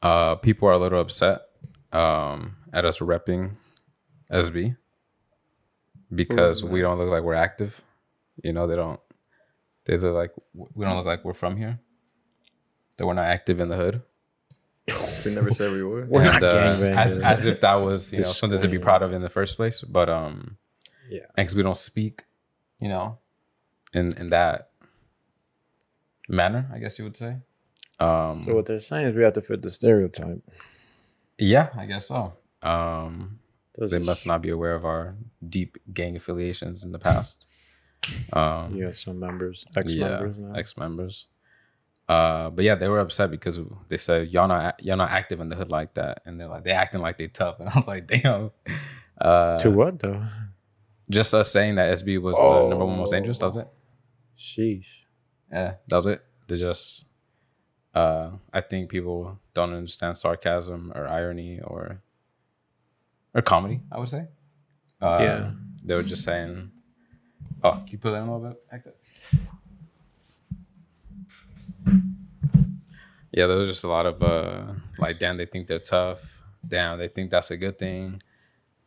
People are a little upset at us repping SB because we don't look like we're active. You know, they look like we don't look like we're from here. That we're not active in the hood. We never said we were. We're not And gangbangers. as if that was, you know, something to be proud of in the first place. But yeah, and because we don't speak, you know, in that manner, I guess you would say. so what they're saying is we have to fit the stereotype. Yeah, I guess so. Those They are must not be aware of our deep gang affiliations in the past. You have some members, ex-members now. Ex-members. But yeah, they were upset because they said y'all not active in the hood like that, and they're like they acting like they tough, and I was like, damn. To what though? Just us saying that SB was the number one most dangerous. That was it. Sheesh. Yeah, that was it. They just, I think people don't understand sarcasm or irony or comedy. I would say. Yeah, they were just saying. Oh, can you put that in a little bit? Like that? Yeah, there was just a lot of like, damn, they think they're tough. Damn, they think that's a good thing.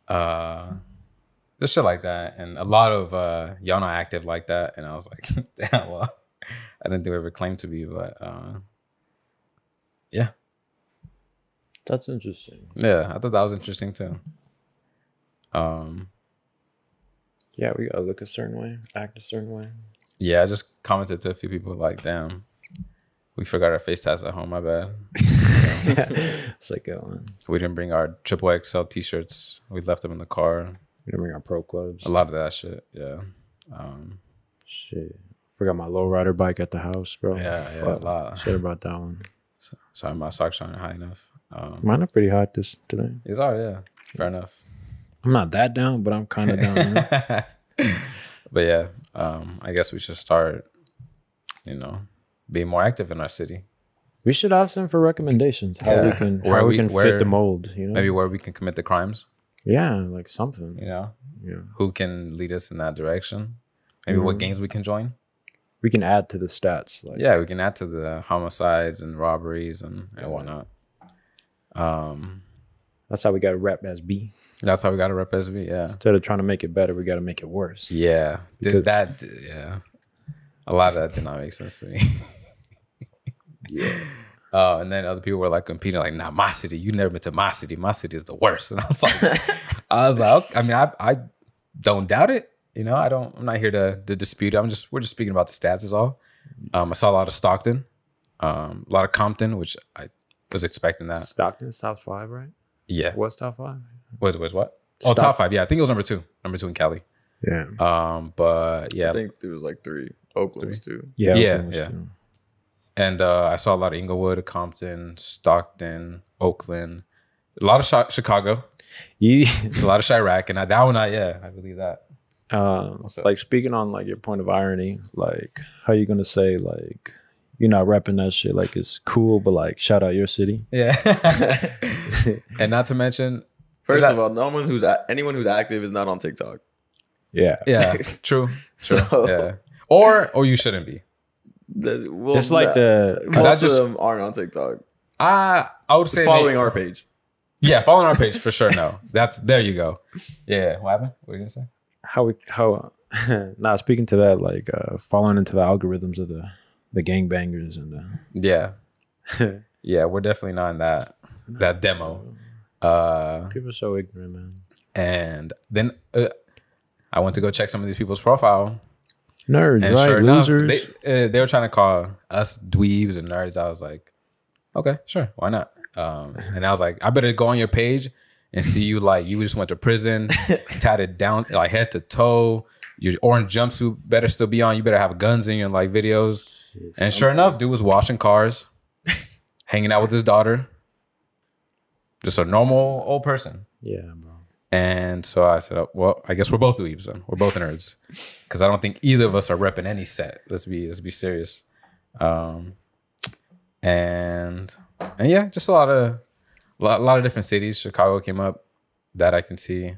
Just shit like that, and a lot of y'all not active like that. And I was like, damn, well, I didn't think we ever claimed to be, but yeah, that's interesting. yeah, I thought that was interesting too. Yeah, we gotta look a certain way, act a certain way. Yeah, I just commented to a few people like, damn, we forgot our face tats at home. My bad. It's like We didn't bring our triple XL t-shirts. We left them in the car. we didn't bring our pro clubs. A lot of that shit. Yeah. Shit, forgot my lowrider bike at the house, bro. Yeah, a lot. Shit about that one. Sorry, my socks aren't high enough. Mine are pretty hot today. These are, yeah. Fair enough. I'm not that down, but I'm kind of down. Now. But yeah, I guess we should start, you know, being more active in our city. We should ask them for recommendations. How we can fit the mold. You know, maybe where we can commit the crimes. Yeah, like something. You know, yeah. Who can lead us in that direction? Maybe what gangs we can join. We can add to the stats. Like, yeah, we can add to the homicides and robberies and whatnot. That's how we got to rep SB. That's how we got to rep SB. Yeah. Instead of trying to make it better, we got to make it worse. Yeah. Yeah. A lot of that did not make sense to me. Yeah. And then other people were like competing, like, nah, my city, you never been to my city. My city is the worst. And I was like, okay. I mean, I don't doubt it. You know, I'm not here to dispute it. We're just speaking about the stats is all. I saw a lot of Stockton, a lot of Compton, which I was expecting that. Stockton's top 5, right? Yeah. What's top 5? Was what? Oh, top 5. Yeah, I think it was number 2. Number 2 in Cali. Yeah. But yeah. I think there was like 3. Oakland's 2. Yeah. Yeah. And I saw a lot of Inglewood, Compton, Stockton, Oakland, a lot of Chicago. Yeah. A lot of Chirac, and that one, I believe that. Like speaking on like your point of irony, like how you gonna say like you're not repping that shit like it's cool, but like shout out your city. Yeah. And not to mention, first of all, anyone who's active is not on TikTok. Yeah. Yeah. True. So, yeah. Or you shouldn't be. It's like most of them aren't on TikTok. I would say following our page. Yeah, following our page for sure. No, there you go. Yeah. What happened? What were you gonna say? Now speaking to that, like falling into the algorithms of the gangbangers and the yeah, we're definitely not in that demo. People are so ignorant, man. And then I went to go check some of these people's profile. Nerds, and right? Sure Losers. Enough, they were trying to call us dweebs and nerds. I was like, okay, sure, why not? And I was like, I better go on your page and see you like you just went to prison, tatted down like head to toe. Your orange jumpsuit better still be on. You better have guns in your like videos. And sure enough, dude was washing cars, hanging out with his daughter. Just a normal old person. Yeah, bro. And so I said, oh, well, I guess we're both dweebs then. We're both nerds. Because I don't think either of us are repping any set. Let's be serious. And yeah, just a lot of different cities. Chicago came up that I can see.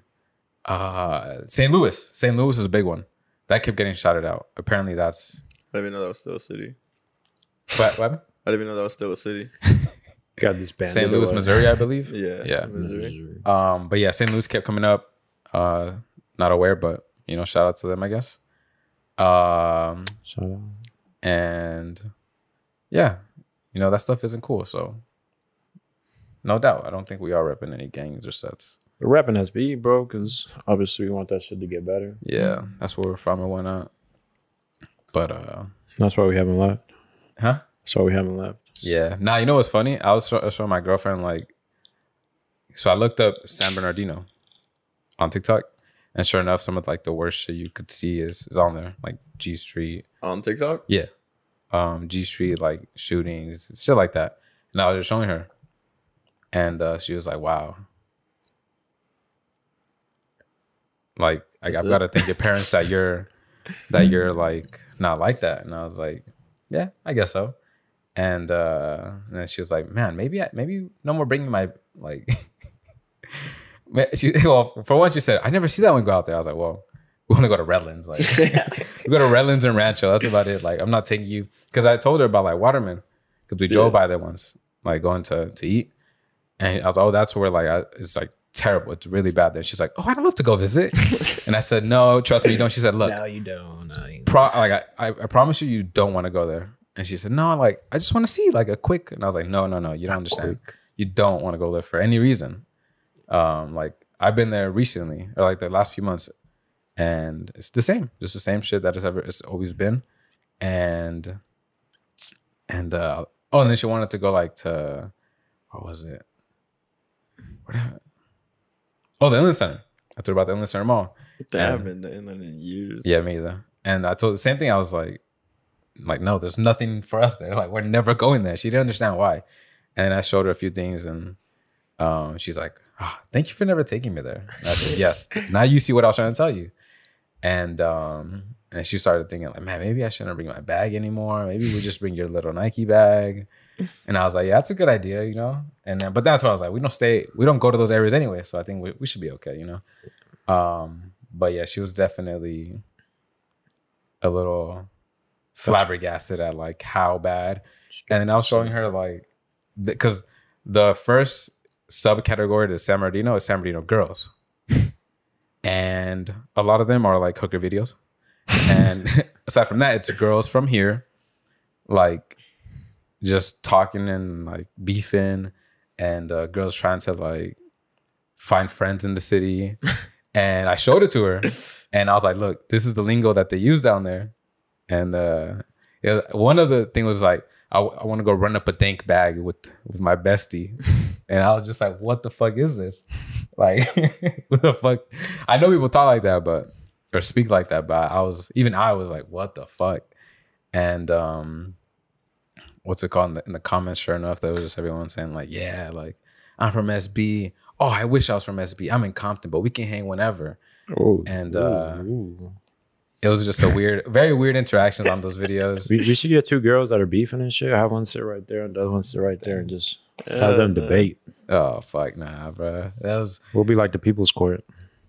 St. Louis. St. Louis is a big one. That kept getting shouted out. Apparently that's... I didn't even know that was still a city. What happened? I didn't even know that was still a city. Got this band. St. Louis, Missouri, I believe. Yeah. Yeah. Missouri. But yeah, St. Louis kept coming up. Not aware, but you know, shout out to them, I guess. Shout out. And yeah, you know, that stuff isn't cool. So no doubt, I don't think we are repping any gangs or sets. We're repping SB, bro, because obviously we want that shit to get better. Yeah, that's where we're from and whatnot. But that's why we haven't left. huh? That's why we haven't left. Yeah. Now, you know what's funny? I was showing my girlfriend, like, so I looked up San Bernardino on TikTok, and sure enough, some of like the worst shit you could see is on there, like G Street. On TikTok? Yeah. G Street, like shootings, shit like that. And I was just showing her. And she was like, wow. Like, I've got to thank your parents that you're like not like that. And I was like, yeah, I guess so. And then she was like, man, maybe no more bringing my, like, well, for once she said, I never see that one go out there. I was like, well, we want to go to Redlands. Like, we go to Redlands and Rancho. That's about it. Like, I'm not taking you. Because I told her about, like, Waterman. Because we drove by there once, like, going to eat. And I was like, oh, that's where, like, it's, like, terrible. It's really bad there. She's like, oh, I'd love to go visit. And I said, no, trust me, you don't. She said, look. No, you don't. No, you don't. I promise you don't want to go there. And she said, no, like, I just want to see, like, a quick. And I was like, no, you don't understand. You don't want to go there for any reason. Like, I've been there recently, or, like, the last few months. And it's the same. Just the same shit that it's always been. And then she wanted to go, like, to, what was it? Oh, the Inland Center. I told her about the Inland Center Mall. I haven't been to Inland in years. Yeah, me either. And I told her the same thing. I was like, no, there's nothing for us there. Like, we're never going there. She didn't understand why. And I showed her a few things, and she's like, oh, thank you for never taking me there. And I said, yes. Now you see what I was trying to tell you. And she started thinking, like, man, maybe I shouldn't bring my bag anymore. Maybe we just bring your little Nike bag. And I was like, yeah, that's a good idea, you know? And then, but that's why I was like, we don't go to those areas anyway. So I think we should be okay, you know? But yeah, she was definitely a little flabbergasted at, like, how bad. And then I was showing her, like, because the first subcategory to San Bernardino is San Bernardino girls. And a lot of them are, like, hooker videos. And aside from that, it's girls from here, like, just talking and, like, beefing, and girls trying to, like, find friends in the city. And I showed it to her, and I was like, look, this is the lingo that they use down there. And one of the things was, like, I want to go run up a dank bag with my bestie. And I was just like, what the fuck is this? Like, what the fuck? I know people talk like that, or speak like that, but I was like, what the fuck? And what's it called in the comments? Sure enough, there was just everyone saying, like, yeah, like, I'm from SB. Oh, I wish I was from SB. I'm in Compton, but we can hang whenever. Ooh, and it was just very weird interactions on those videos. We should get two girls that are beefing and shit. Have one sit right there and the other one sit right there, and just have them debate. Oh fuck, nah, bro. We'll be like the People's Court.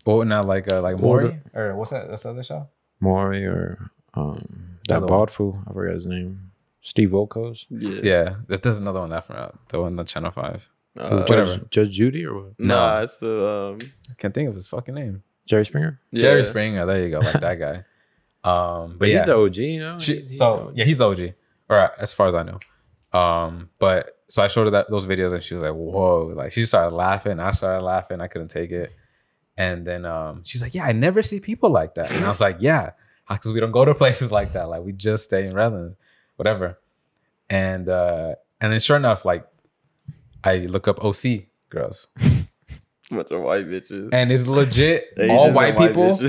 Oh, not like Maury, or what's that? What's the other show? Maury, or that bald fool. I forgot his name. Steve Wilkos. Yeah. There's another one the one on Channel 5. Whatever. Judge Judy or what? Nah, it's the I can't think of his fucking name. Jerry Springer. Yeah. Jerry Springer. There you go, like that guy. But yeah, he's the OG, you know. He's the OG, or as far as I know. But so I showed her those videos, and she was like, "Whoa!" Like, she started laughing. I started laughing. I couldn't take it. And then she's like, "Yeah, I never see people like that." And I was like, "Yeah, because we don't go to places like that. Like, we just stay in Redlands, whatever." And then sure enough, like, I look up OC girls. Bunch of white bitches. And it's legit all white people,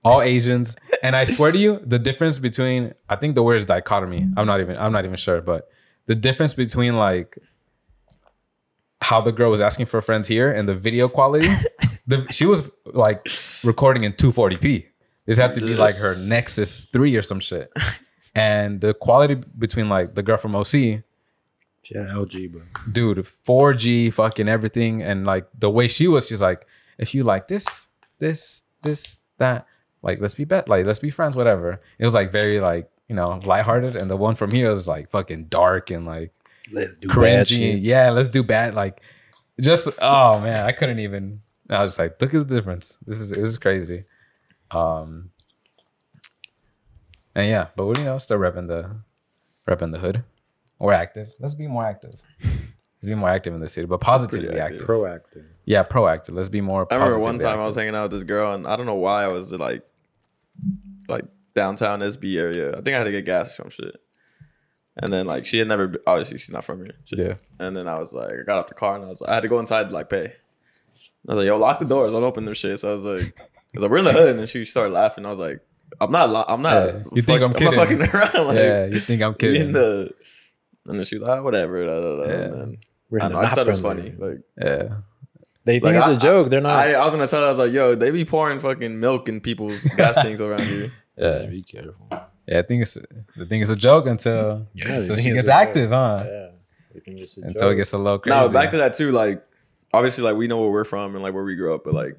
all Asians. And I swear to you, the difference between, I think the word is dichotomy. I'm not even sure, but the difference between, like, how the girl was asking for friends here and the video quality, she was, like, recording in 240p. This had to be like her Nexus 3 or some shit. And the quality between, like, the girl from OC, yeah, LG, bro. Dude, 4G, fucking everything. And, like, the way she's like, if you like this, that, like, let's be friends, whatever. It was, like, very, like, you know, lighthearted. And the one from here was, like, fucking dark and, like, let's do bad shit. Yeah, let's do bad. Like, just oh man, I couldn't even. I was just like, look at the difference. This is crazy. And yeah, but we still repping the hood. We're active. Let's be more active. Let's be more active in the city, but positively active. Proactive. Yeah, proactive. Let's be more. I remember one positively time I was hanging out with this girl, and I don't know why I was like downtown SB area. I think I had to get gas or some shit. And then like she had never, obviously she's not from here. Shit. Yeah. And then I was like, I got out the car and I had to go inside to like pay. I was like, yo, lock the doors, don't open them shit. So I was like, we're in the hood, and then she started laughing. I was like, I'm not. Yeah. You think I'm kidding? I'm not fucking around. Like, yeah, you think I'm kidding? And then she was like, whatever. Yeah. And then I thought it was funny. Like, yeah. They think it's a joke. They're not. I was gonna tell her, I was like, yo, they be pouring fucking milk in people's gas things around here. Yeah, be careful. Yeah, I think it's a joke until she gets active, huh? Yeah. I think it's a until joke. It gets a little crazy. No, back to that too. Like, obviously, like we know where we're from and like where we grew up, but like,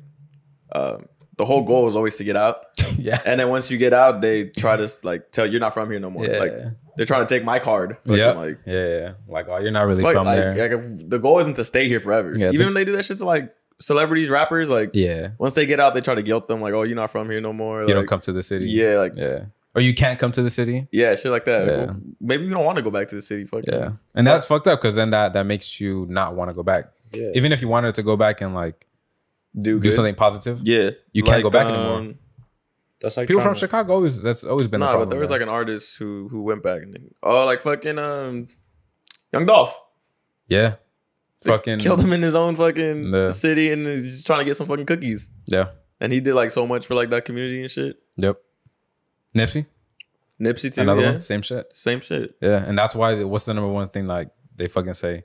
the whole goal is always to get out. Yeah. And then once you get out, they try to like tell you're not from here no more. Yeah. Like they're trying to take my card. Yeah. Like, yeah. Like, oh, you're not really from there. Like if the goal isn't to stay here forever. Yeah, Even when they do that shit to like celebrities, rappers, like once they get out, they try to guilt them. Like, oh, you're not from here no more. You don't come to the city. Yeah. Like, yeah. Or you can't come to the city. Yeah, shit like that. Yeah. Well, maybe you don't want to go back to the city. Fuck yeah. And that's fucked up because then that makes you not want to go back. Yeah. Even if you wanted to go back and like do something positive. Yeah. You can't go back anymore. That's like people from Chicago that's always been a problem. But there was like an artist who went back and like fucking Young Dolph. Yeah. They fucking killed him in his own fucking city and he's just trying to get some fucking cookies. Yeah. And he did like so much for like that community and shit. Yep. Nipsey too. Another one. Same shit. Yeah. And that's why what's the number one thing like they fucking say?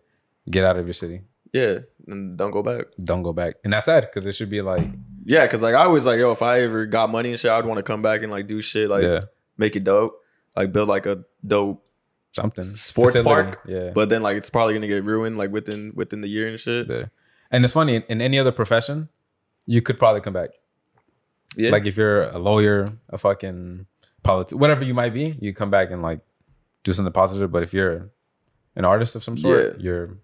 Get out of your city. Yeah. And don't go back. And that's sad because it should be like yeah, because like I was like, yo, if I ever got money and shit, I'd want to come back and like do shit, like make it dope, like build like a dope something sports facility. park. Yeah, but then like it's probably gonna get ruined like within the year and shit. Yeah. And it's funny in any other profession, you could probably come back. Yeah, like if you're a lawyer, a fucking politician, whatever you might be, you come back and like do something positive. But if you're an artist of some sort, you're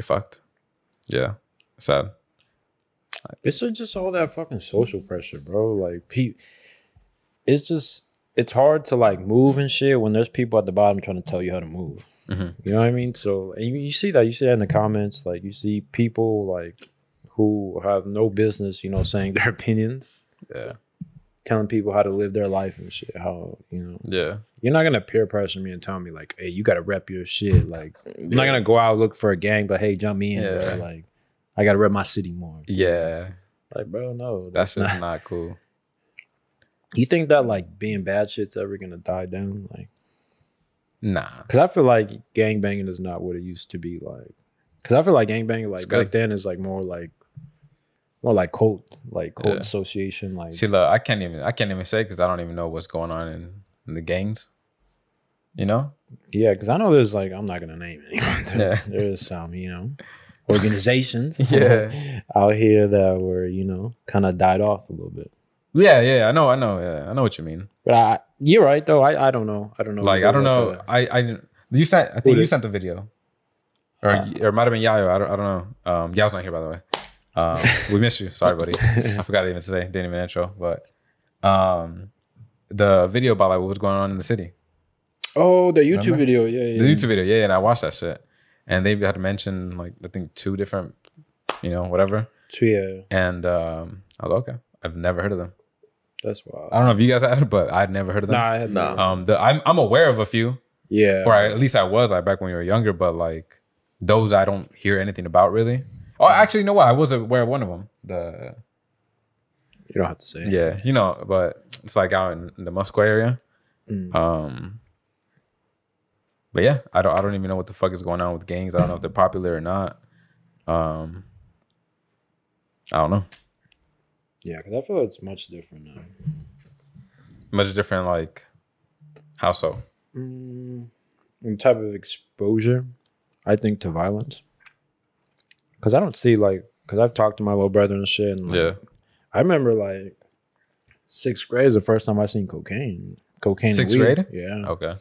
fucked. Yeah, sad. It's just all that fucking social pressure, bro. Like, it's hard to like move and shit when there's people at the bottom trying to tell you how to move. Mm-hmm. You know what I mean? So and you see that in the comments. Like you see people like who have no business, saying their opinions. Yeah, telling people how to live their life and shit. How Yeah, you're not gonna peer pressure me and tell me like, hey, you gotta rep your shit. Like, I'm not gonna go out look for a gang, but hey, jump me in. Bro. Like, I gotta rep my city more. Yeah. Like, bro, no. That's just not cool. You think that, like, being bad shit's ever gonna die down? Like, nah. Because I feel like gangbanging is not what it used to be like. Because I feel like gangbanging, like, back then is, like, more like cult association. Like, see, look, I can't even say because I don't even know what's going on in the gangs. Yeah, because I know there's, like, I'm not gonna name anyone. There's some, organizations out here that were, kind of died off a little bit. Yeah, I know. Yeah, I know what you mean. But you're right though. I don't know. Like I don't know. I think you sent the video, or it might have been Yayo. I don't know. Yao's not here by the way. We miss you. Sorry, buddy. I forgot even to say. Didn't even intro. But the video about like what was going on in the city. Oh, the YouTube video. Yeah. The YouTube video. Yeah, and I watched that shit. And they had to mention like I think 2 different, whatever. Yeah. And I was like, okay. I've never heard of them. That's wild. I don't know if you guys had it, but I'd never heard of them. Nah, I had not. I'm aware of a few. Yeah. Or at least I was like back when you were younger, but like those I don't hear anything about really. Oh, actually, you know what? I was aware of one of them. You don't have to say. Yeah, but it's like out in the Musco area. But yeah, I don't even know what the fuck is going on with gangs. I don't know if they're popular or not. I don't know. Yeah, because I feel it's much different now. Much different, like how so? In type of exposure, I think, to violence. Because I don't see because I've talked to my little brother and shit. And I remember 6th grade is the first time I seen cocaine. Cocaine. 6th grade? Yeah. Okay.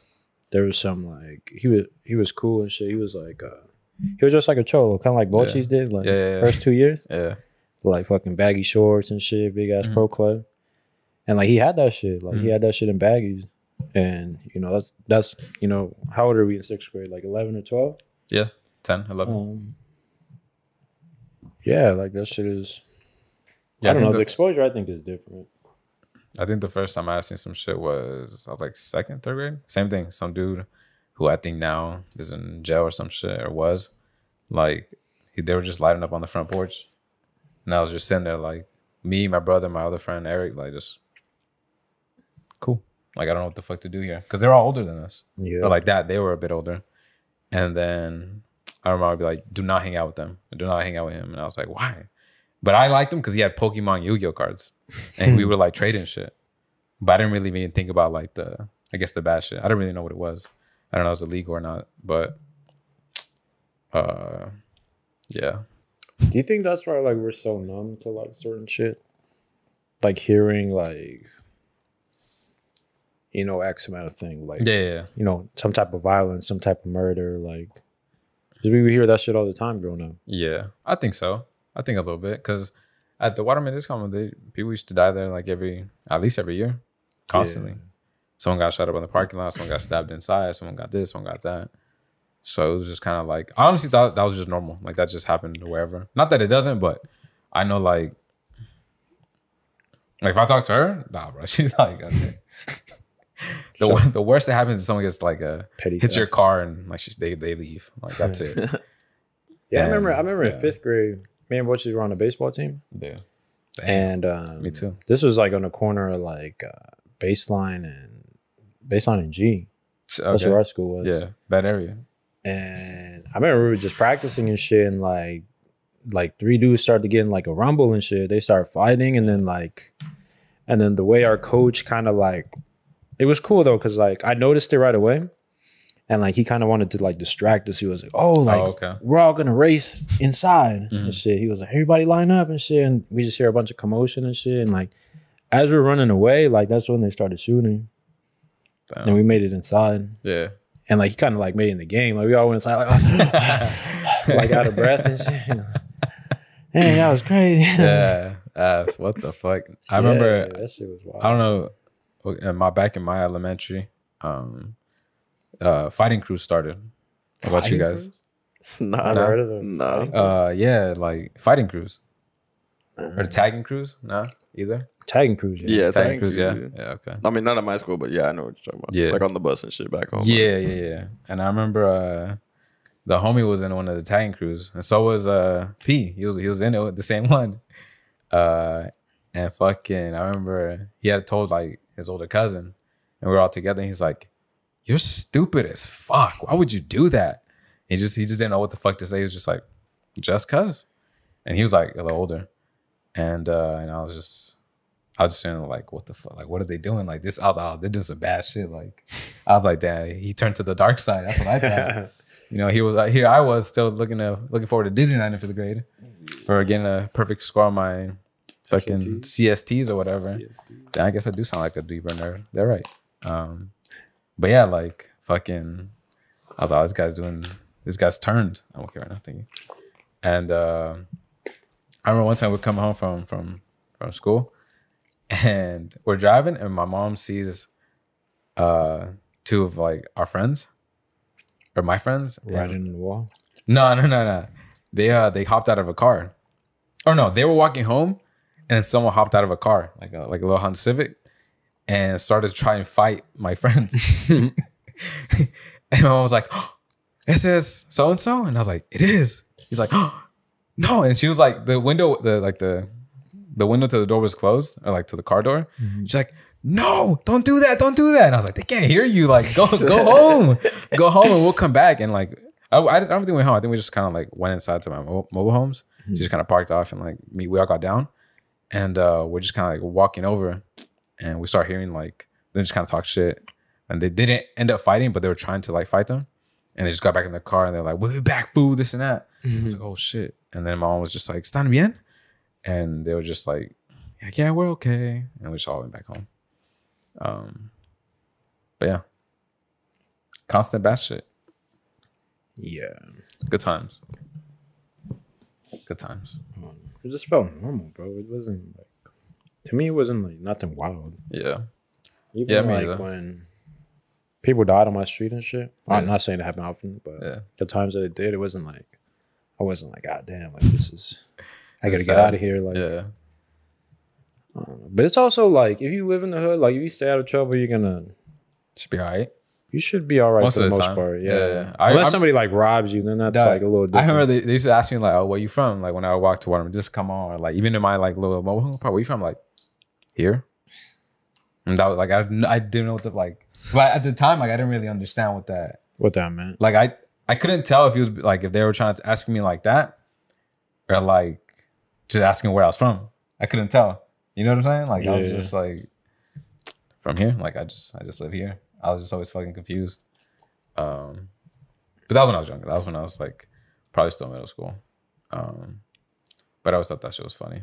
there was some like he was cool and shit. He was like he was just like a cholo, kind of like Bochy's did, like first 2 years. Yeah. Like fucking baggy shorts and shit, big ass pro club. And like he had that shit. Like he had that shit in baggies. And you know, that's you know, how old are we in 6th grade? Like 11 or 12? Yeah. 10, 11. Yeah, like that shit is Yeah, I don't know, the exposure I think is different. I think the first time I seen some shit was I was like 2nd, 3rd grade. Same thing. Some dude who I think now is in jail or some shit or was like they were just lighting up on the front porch, and I was just sitting there like me, my brother, my other friend Eric, like just cool. Like I don't know what the fuck to do here because they're all older than us. Yeah, or like that they were a bit older, and then I remember I'd be like, do not hang out with them, do not hang out with him, and I was like, why? But I liked him because he had Pokemon Yu-Gi-Oh cards, and we were like trading shit. But I didn't really even think about like the bad shit. I didn't really know what it was. I don't know if it was illegal or not. But yeah. Do you think that's why like we're so numb to like certain shit? Like hearing like, you know, X amount of thing. Like Yeah. you know, some type of violence, some type of murder, like 'cause we would hear that shit all the time growing up. Yeah. I think so. I think a little bit. Because at the Waterman Discount, people used to die there like at least every year. Constantly. Yeah. Someone got shot up in the parking lot. Someone got stabbed inside. Someone got this. Someone got that. So it was just kind of like, I honestly thought that was just normal. Like that just happened wherever. Not that it doesn't, but I know like if I talk to her, nah, bro. She's like, okay. The worst that happens is someone gets like hits your car and like they leave. Like that's it. Yeah, and, I remember in 5th grade, me and Butchie were on a baseball team. Yeah. Damn. And me too. This was like on the corner of like Baseline and G. Okay. That's where our school was. Yeah, bad area. And I remember we were just practicing and shit, and like 3 dudes started getting like a rumble and shit. They started fighting, and then the way our coach kind of like, it was cool though, because like I noticed it right away, and like he kind of wanted to like distract us. He was like, okay. We're all gonna race inside and shit. He was like, everybody line up and shit, and we just hear a bunch of commotion and shit, and like as we're running away, like that's when they started shooting. Damn. And we made it inside. Yeah. And like he kind of like made it in the game. Like we all went inside like, like out of breath and shit. Hey, that was crazy. Yeah. What the fuck? I remember that shit was wild. I don't know. Back in my elementary, fighting crews started. How about you guys? Nah, I never heard of them. No. Yeah, like fighting crews. Or tagging crews? Nah, either. Tagging crews, yeah. Tagging crews, yeah. Yeah, okay. I mean, not at my school, but yeah, I know what you're talking about. Yeah. Like on the bus and shit back home. Yeah. And I remember the homie was in one of the tagging crews, and so was P. He was in it, the same one. And fucking, I remember he had told like his older cousin, and we were all together. And he's like, "You're stupid as fuck. Why would you do that?" He just didn't know what the fuck to say. He was just like, "Just cuz," and he was like a little older, and I was just feeling like, what the fuck? Like, what are they doing? Like this, they're doing some bad shit. Like, I was like, damn, he turned to the dark side. That's what I thought. You know, he was like, here I was still looking forward to Disneyland in 5th grade for getting a perfect score on my fucking CSTs or whatever. Then I guess I do sound like a deeper nerd. They're right. But yeah, like fucking, I was like, this guy's turned. I'm okay right now, thank you. And I remember one time we come home from school. And we're driving, and my mom sees 2 of like our friends, or my friends, riding in the wall. No. They hopped out of a car. Or no, they were walking home, and someone hopped out of a car, like a little Honda Civic, and started to try and fight my friends. And my mom was like, oh, "This is so and so," and I was like, "It is." He's like, "Oh, no," and she was like, the window to the door was closed, or like to the car door. Mm-hmm. She's like, "No, don't do that. And I was like, "They can't hear you. Like, go home. Go home and we'll come back." And like, I don't think we went home. I think we just kind of like went inside to my mobile homes. Mm-hmm. Just kind of parked off, and like we all got down, and we're just kind of like walking over, and we start hearing like them just kind of talk shit. And they didn't end up fighting, but they were trying to like fight them. And they just got back in the car, and they're like, "We'll be back, fool, this and that." Mm-hmm. I was like, "Oh shit." And then my mom was just like, "Están bien?" And they were just like, "Yeah, we're okay." And we just all went back home. But yeah. constant bad shit. Yeah. Good times. Good times. It just felt normal, bro. It wasn't like, to me, it wasn't like nothing wild. Yeah. Even Yeah, me like either. when people died on my street and shit. I'm Yeah. not saying it happened often, but Yeah. the times that it did, it wasn't like, I wasn't like, God damn, like this is, I gotta It's get sad. out of here. Like, Yeah. I don't know. But it's also like, if you live in the hood, like if you stay out of trouble, you're gonna, Should be all right. you should be all right Most for the of the most time. part. Yeah, Yeah. yeah. Unless somebody like robs you, then that's Dog, like a little I different. remember they used to ask me like, "Oh, where you from?" Like when I would walk to Waterman, just come on. Or, like even in my like little mobile home park, where you from? Like here. And that was like I didn't know what to like. But at the time, like I didn't really understand what What that meant. like I couldn't tell if he was like if they were trying to ask me like that or like just asking where I was from. I couldn't tell. You know what I'm saying? Like I was Yeah. just like from here. Like I just live here. I was just always fucking confused. But that was when I was younger. That was when I was like probably still in middle school. But I always thought that shit was funny.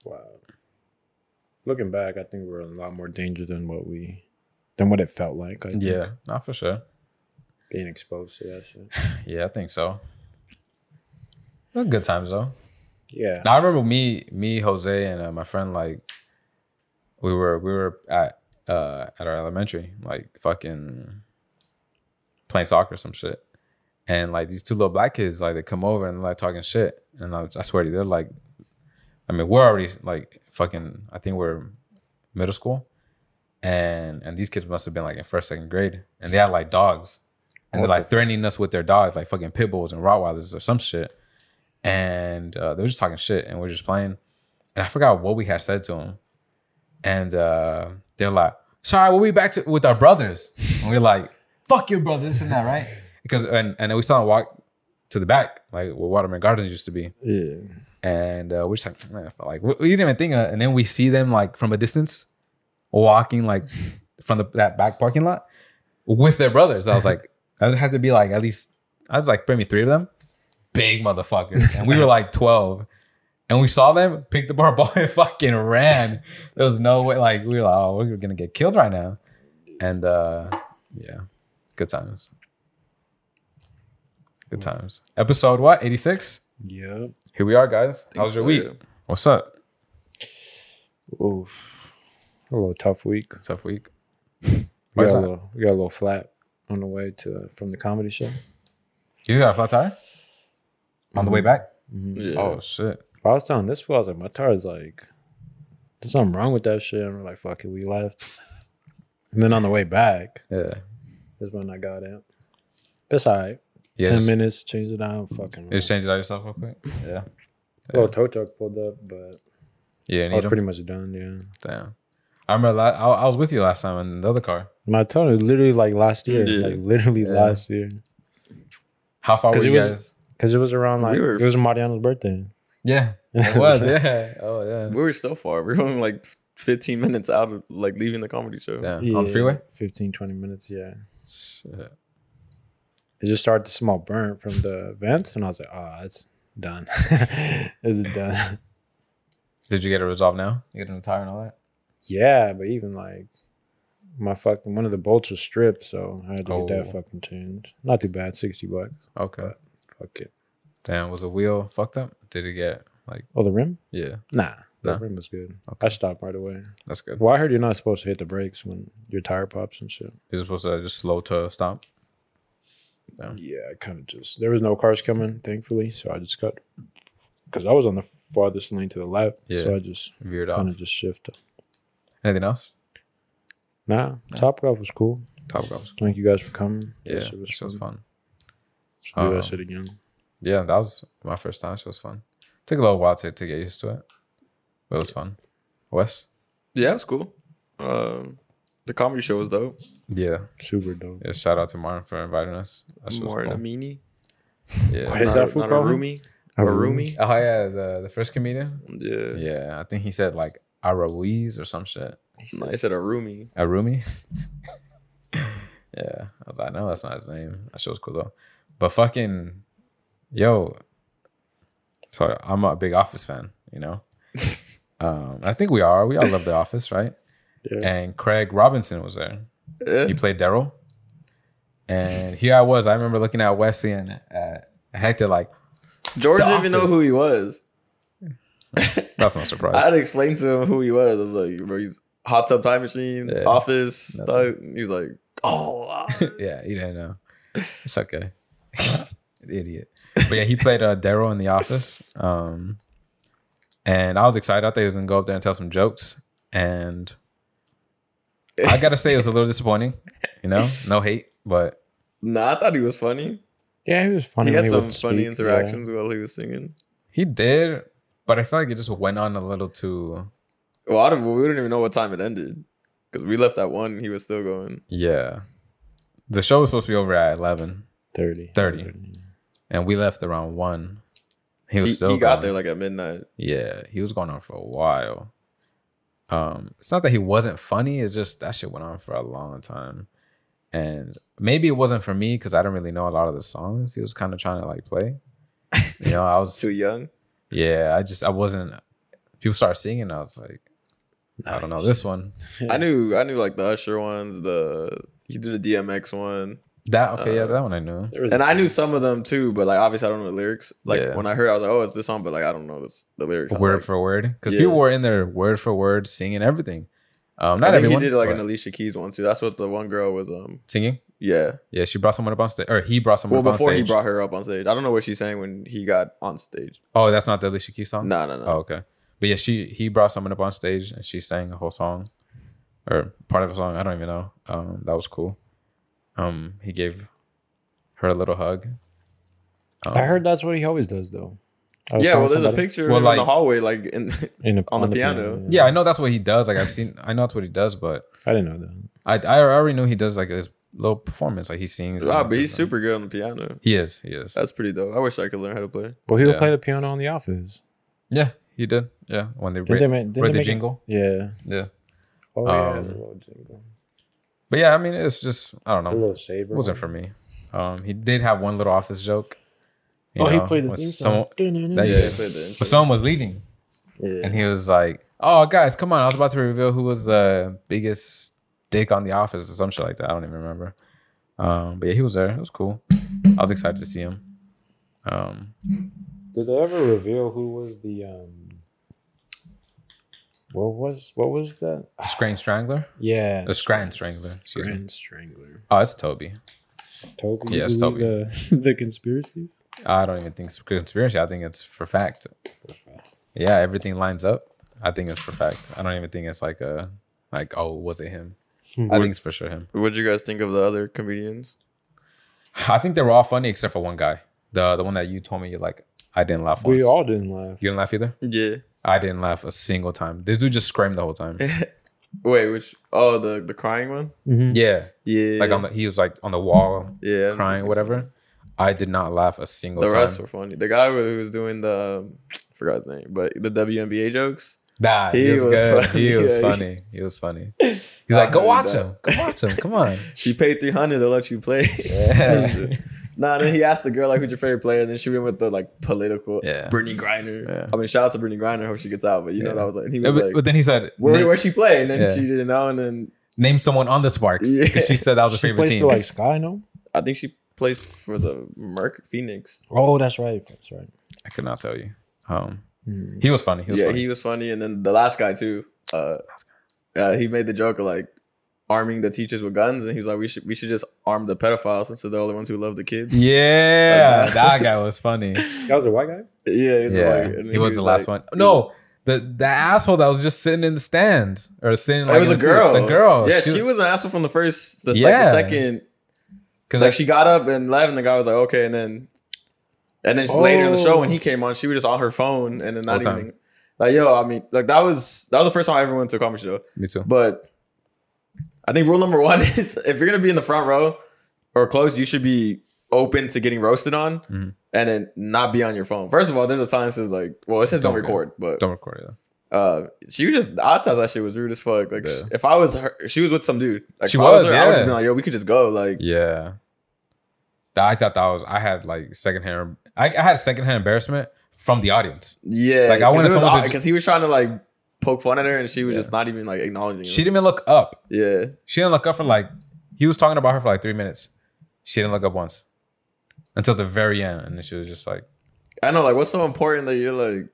Wow. Looking back, I think we're in a lot more danger than what it felt like. I think, Yeah, not for sure. being exposed to that shit. Yeah, I think so. Good times though. Yeah. Now, I remember me, Jose, and my friend, like we were at our elementary, like fucking playing soccer or some shit, and like these two little black kids, like they come over and like talking shit, and I swear to you, they're like, I mean, we're already like fucking, I think we're middle school, and these kids must have been like in first, second grade, and they had like dogs, and they're like threatening us with their dogs, like fucking pit bulls and Rottweilers or some shit. And they were just talking shit, and we are just playing. And I forgot what we had said to them. And they're like, "Sorry, we'll be back with our brothers." And we're like, "Fuck your brothers," and that, right? Because and then we saw them walk to the back, like where Waterman Gardens used to be. Yeah. And we're just like, man, like we didn't even think of it. And then we see them like from a distance, walking like from that back parking lot with their brothers. I was like, I had to be like at least, I was like maybe 3 of them. Big motherfuckers, and we were like 12, and we saw them, picked up our ball, and fucking ran. There was no way, like we were like, oh, we're gonna get killed right now. And yeah, good times. Good times. Episode what? 86. Yep. Here we are, guys. How's your week? What's up? Oof. A little tough week. Tough week. We Why is got, that? we got a little flat on the way from the comedy show. You got a flat tire on the way back? Yeah. Oh shit. I was telling this fool, I was like, my tire's like, there's something wrong with that shit. And we're like, fuck it, we left. And then on the way back, Yeah. is when I got out. That's all right. Yeah. 10 Just, minutes, change it out. Fucking. just change it out yourself real quick. Yeah. A little tow truck pulled up, but Yeah. I Need was 'em? pretty much done, yeah. Damn. I remember I was with you last time in the other car. And I told you, literally like last year. Yeah. Like literally Yeah. last year. How far were 'Cause you it was- guys? Because it was around like, were- it was Mariano's birthday. Yeah. It was. Yeah. Oh yeah. We were so far. We were only like 15 minutes out of like leaving the comedy show. Damn. On the freeway? 15, 20 minutes, yeah. Shit. It just started to smell burnt from the vents, and I was like, oh, it's done. It's done. Did you get it resolved now? You get a new tire and all that? Yeah, but even like one of the bolts was stripped, so I had to get Oh. that fucking changed. Not too bad, $60. Okay. Fuck it. Damn, was the wheel fucked up? Did it get like Oh, the rim? yeah, Nah, the Nah? rim was good. Okay. I stopped right away. that's good. Well, I heard you're not supposed to hit the brakes when your tire pops and shit. You're supposed to just slow to stop. Damn. Yeah, I kind of just, there was no cars coming, thankfully, so I just cut, because I was on the farthest lane to the left, so Yeah. I just Veered kind off. of just shifted. Anything else? Nah, Top Golf was cool. Top goals. Thank you guys for coming. Yeah, That shit it was fun. Should do that shit again. Yeah, that was my first time. It was fun. Took a little while to get used to it, but it was fun. Wes? Yeah, it's cool. The comedy show was dope. Yeah. Super dope. Yeah. Shout out to Martin for inviting us. That shit was Martin cool. Amini. Yeah. What is that fool not a called? roomie. A A roomie? roomie. Oh yeah, the first comedian. Yeah. Yeah, I think he said like Arawiz or some shit. No, I said a roomie. A roomie. Yeah, I was like, no, that's not his name. That shit was cool though. But fucking, yo. So I'm a big Office fan, you know. I think we all love The Office, right? Yeah. And Craig Robinson was there. Yeah. He played Daryl. And here I was. I remember looking at Wesley and Hector like, George didn't even know who he was. that's no surprise. I had to explain to him who he was. I was like, bro, he's Hot Tub Time Machine, Office stuff. He was like, oh, wow. Yeah, he didn't know. It's okay. Idiot. But yeah, he played Daryl in The Office. And I was excited. I thought he was going to go up there and tell some jokes. And I got to say, it was a little disappointing. You know, no hate, but. Nah, I thought he was funny. Yeah, he was funny. He had some funny interactions while he was singing. He did, but I feel like it just went on a little too. Well, we didn't even know what time it ended because we left at 1. He was still going. Yeah, the show was supposed to be over at 11:30, and we left around 1. He got there like at midnight. Yeah, he was going on for a while. It's not that he wasn't funny; it's just that shit went on for a long time. And maybe it wasn't for me because I didn't really know a lot of the songs he was kind of trying to like play. You know, I was too young. Yeah, I wasn't. People started singing, and I was like, I don't know this one. I knew like the Usher ones. He did a DMX one. That one I knew. And I knew some of them too, but like obviously I don't know the lyrics. Like when I heard it, I was like, oh, it's this song, but like I don't know the lyrics. Word for word. Because people were in there word for word singing everything. Not I think everyone. he did like an Alicia Keys one too. That's what the one girl was singing. Yeah. Yeah, she brought someone up on stage. Or he brought someone up on stage. Well, before he brought her up on stage. I don't know what she sang when he got on stage. Oh, that's not the Alicia Keys song? No. Oh, okay. But yeah, he brought someone up on stage and she sang a whole song. Or part of a song. I don't even know. That was cool. He gave her a little hug. I heard that's what he always does though. Yeah, well, there's a picture in the hallway, like on the piano. Yeah, I know that's what he does. Like I know that's what he does, but I didn't know that. I already knew he does like this little performance, like he sings. But he's super good on the piano. He is. That's pretty dope. I wish I could learn how to play. Well, he would play the piano on The Office. Yeah, he did. Yeah, when they read the jingle. Yeah. Oh yeah, the little jingle. But yeah, I mean, it's just I don't know. A little saber. It wasn't for me. He did have one little Office joke. He played the theme song. But someone was leaving. Yeah. And he was like, oh, guys, come on. I was about to reveal who was the biggest dick on The Office or some shit like that. I don't even remember. But yeah, he was there. It was cool. I was excited to see him. Did they ever reveal who was the... What was that? Scranton Strangler? Yeah. The Scranton Strangler. Scranton Strangler. Oh, it's Toby. It's Toby? Yeah, it's Toby. The conspiracy? I don't even think it's conspiracy. I think it's for fact. Yeah, everything lines up. I think it's for fact. I don't even think it's oh, was it him? I think it's for sure him. What did you guys think of the other comedians? I think they were all funny except for one guy. The one that you told me I didn't laugh once. We all didn't laugh. You didn't laugh either? Yeah. I didn't laugh a single time. This dude just screamed the whole time. Wait, which? Oh, the crying one? Mm-hmm. Yeah. Like he was like on the wall crying, whatever. So. I did not laugh a single time. The rest were funny. The guy who was doing I forgot his name, but the WNBA jokes. He was good. Funny. He was funny. He was funny. He's like, go watch him. Go watch him. Come on. He paid $300 to let you play. Yeah. Then he asked the girl who's your favorite player, and then she went with the political Brittany Griner. Yeah. I mean, shout out to Brittany Griner. Hope she gets out, but that was like he was but then he said, where she play, and then she didn't know, and then name someone on the Sparks because she said that was her favorite team. For Sky, no? I think she plays for the Phoenix. Oh, that's right. I could not tell you. He was funny. He was funny, and then the last guy too. He made the joke of arming the teachers with guns, and he was like, we should just arm the pedophiles since they're the only ones who love the kids. Yeah, that guy was funny. That was a white guy. Yeah, he was the last one. No, the asshole that was just sitting in the stand or sitting. It was a girl. The girl. Yeah, she was an asshole from the first. The second. Because she got up and left, and the guy was like, okay, and then later in the show when he came on, she was just on her phone and then not even I mean, that was the first time I ever went to a comedy show. Me too. But I think rule number one is if you're gonna be in the front row or close, you should be open to getting roasted on and then not be on your phone. First of all, there's a sign that says it says don't record, but don't record. She was just I thought that shit was rude as fuck. If I was her, she was with some dude. She was. I would just be like, yo, we could just go. I thought that was. I had secondhand. I had secondhand embarrassment from the audience. Yeah, I wanted someone because he was trying to poke fun at her, and she was just not even like acknowledging. She didn't even look up. Yeah, she didn't look up for like. He was talking about her for like 3 minutes. She didn't look up once until the very end, and then she was just like, I know, like, what's so important that you're like,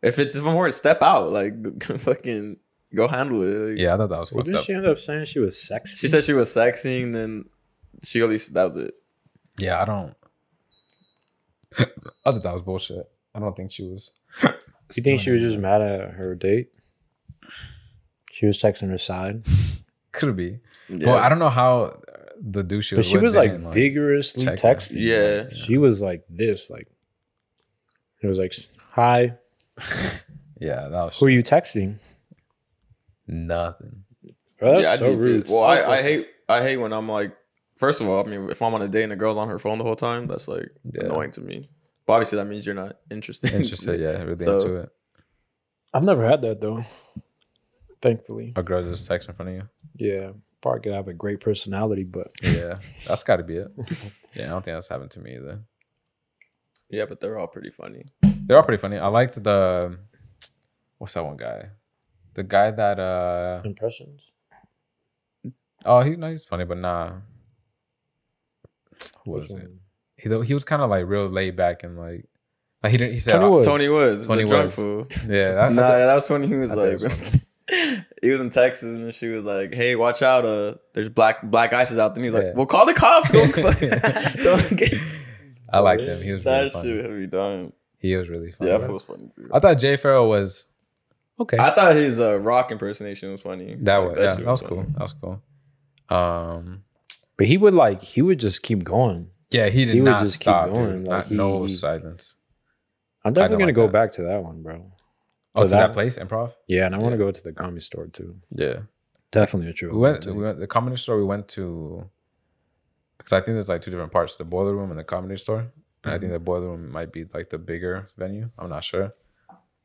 if it's important, step out, like, fucking go handle it. Like, yeah, I thought that was fucked didn't up. she end up saying she was sexy? She said she was sexing, then she at least that was it. Yeah, I don't. I thought that was bullshit. I don't think she was. You think she was just mad at her date? She was texting her side. Could be. Yeah. Well, I don't know how the dude she was. But she with was like didn't, vigorously check her. texting. Yeah. Like, she was like this. Like it was like, hi. Yeah, that was. Who are you texting? Nothing. Bro, that's Yeah, so rude. Well, I hate when I'm like, first of all, I mean, if I'm on a date and the girl's on her phone the whole time, that's like annoying to me. But obviously, that means you're not interested. Yeah, really into it. I've never had that though. Thankfully, A girl just texts in front of you. yeah, probably could have a great personality, but Yeah, that's got to be it. Yeah, I don't think that's happened to me either. Yeah, but they're all pretty funny. They're all pretty funny. I liked the what's that one guy? The guy that impressions. oh he's funny, but nah. Who was it? He was kind of like real laid back and like he said Tony Woods, the drunk fool. Yeah, that was funny. He was like, he was in Texas and she was like, "Hey, watch out! There's black ISIS out there." And he was like, "Well, call the cops." I liked him. He was really funny. That shit had me dying. He was really funny. Yeah, that was funny too. I thought Jay Farrell was okay. I thought his rock impersonation was funny. That was cool. That was cool. But he would just keep going. Yeah, he did not just stop. keep going. Like no silence. I'm definitely gonna go back to that one, bro. Oh, to that place, Improv? Yeah, and I want to go to the Comedy Store too. Yeah, definitely a trip. We went the Comedy Store. We went to because I think there's like two different parts: the Boiler Room and the Comedy Store. And I think the Boiler Room might be like the bigger venue. I'm not sure.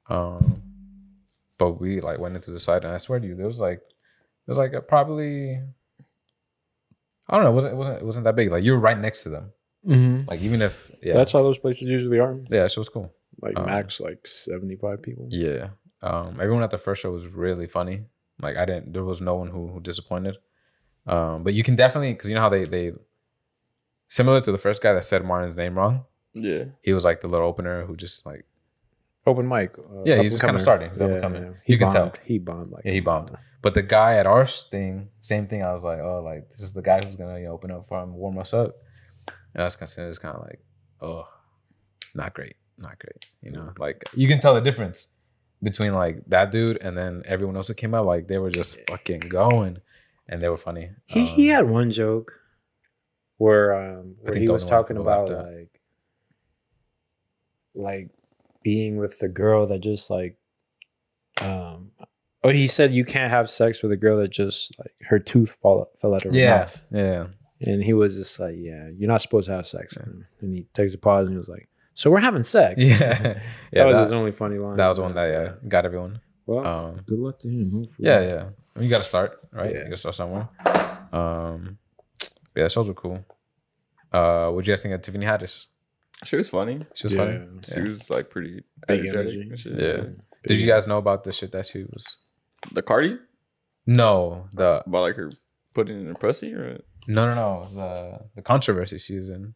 But we like went into the side, and I swear to you, there was like probably I don't know. It wasn't that big. Like you were right next to them. Mm-hmm. Like even if that's how those places usually are. Yeah, it was cool. Like max like 75 people. Yeah. Everyone at the first show was really funny. Like there was no one who disappointed. But you can definitely, because you know how they similar to the first guy that said Martin's name wrong. Yeah. He was like the little opener who just like open mic. Yeah, he's just kind of starting. He's up and coming. Yeah. You can tell. He bombed. Like he bombed. But the guy at our thing, same thing. I was like, oh, like this is the guy who's gonna open up for him, warm us up. And I was considered just kind of like, oh, not great. You know, like you can tell the difference between like that dude and then everyone else who came out. Like they were just fucking going, and they were funny. He had one joke where he was talking about like being with the girl that just like he said you can't have sex with a girl that just like her tooth fell out of her mouth. Yeah. And he was just like, yeah, you're not supposed to have sex. Yeah. And he takes a pause and he was like, so we're having sex. Yeah. That was his only funny line. That was the one that got everyone. Well, good luck to him. Hopefully. Yeah. I mean, you got to start, right? Yeah. You got to start somewhere. Yeah, shows were cool. What'd you guys think of Tiffany Haddish? She was funny. She was funny. She was like pretty big energetic. Energy. Yeah. Did you guys know about the shit that she was? The Cardi? No. About like her putting in her pussy or? No. The controversy she's in.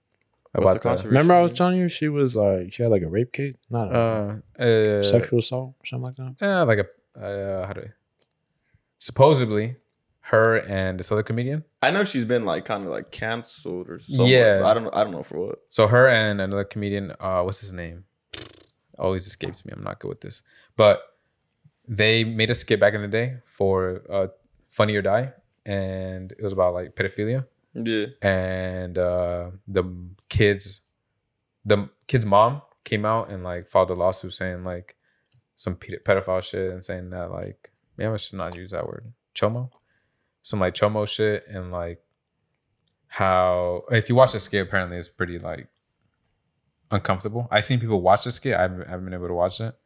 What's the controversy? Remember I was telling you she was like she had like a rape case, not sexual assault or something like that. Yeah, like supposedly her and this other comedian. I know she's been like kind of like canceled or something. Yeah, I don't know for what. So her and another comedian, what's his name? Always escapes me. I'm not good with this, but they made a skit back in the day for Funny or Die, and it was about like pedophilia. Yeah. And the kid's mom came out and like filed a lawsuit saying like some pedophile shit and saying that like maybe I should not use that word, chomo, some like chomo shit, and like how if you watch the skit apparently it's pretty like uncomfortable. I've seen people watch the skit. I haven't been able to watch it,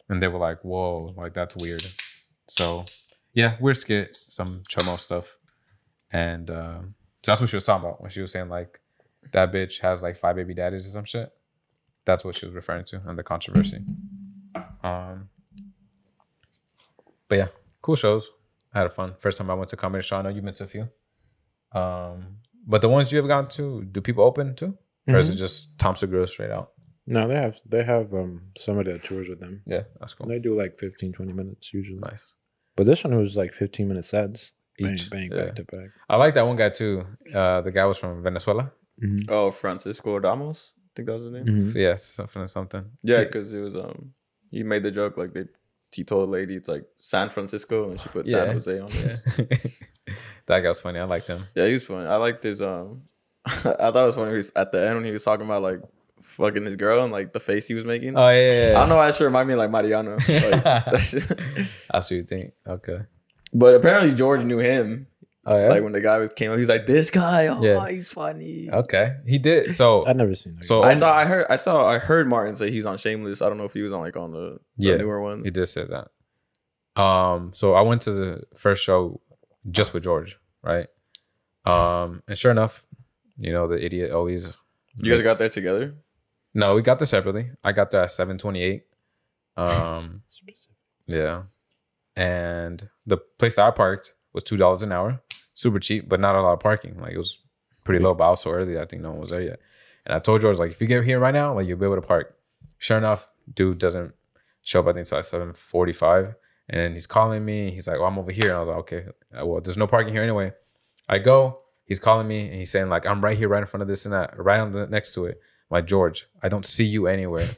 and they were like, "Whoa, like that's weird." So yeah, weird skit, some chomo stuff, and so that's what she was talking about when she was saying like that bitch has like 5 baby daddies or some shit. That's what she was referring to and the controversy. But yeah, cool shows. I had fun. First time I went to comedy show. I know you've been to a few. But the ones you have gone to, do people open too? Or is it just Tom Segura straight out? No, they have some of the tours with them. Yeah, that's cool. They do like 15, 20 minutes usually. Nice. But this one was like 15-minute sets. Each. Bang, back to back. I like that one guy too. The guy was from Venezuela. Oh, Francisco Ramos. I think that was his name. Yes, something. Yeah, because it was he made the joke like he told a lady it's like San Francisco and she put San Jose on it. That guy was funny. I liked him. Yeah, he was funny. I liked his I thought it was funny. He was, at the end when he was talking about like fucking his girl and like the face he was making. Oh yeah. I don't know why it should remind me of like Mariano. Like, that's what you think. Okay. But apparently George knew him. Oh yeah. Like when the guy came up, he was like, "This guy, he's funny." Okay, he did. So I've never seen that. So I heard Martin say he's on Shameless. I don't know if he was on like on the newer ones. He did say that. So I went to the first show just with George, right? And sure enough, you know, the idiot always. You guys got there together? No, we got there separately. I got there at 7:28. Yeah, and the place I parked was $2 an hour, super cheap, but not a lot of parking. Like it was pretty low, but I was so early, I think no one was there yet. And I told George, like, if you get here right now, like you'll be able to park. Sure enough, dude doesn't show up, I think, until like 7:45. And he's calling me. He's like, "Oh, I'm over here." And I was like, "Okay, well, there's no parking here anyway." I go. He's calling me and he's saying like, "I'm right here, right in front of this and that, right on the next to it." I'm like, "George, I don't see you anywhere."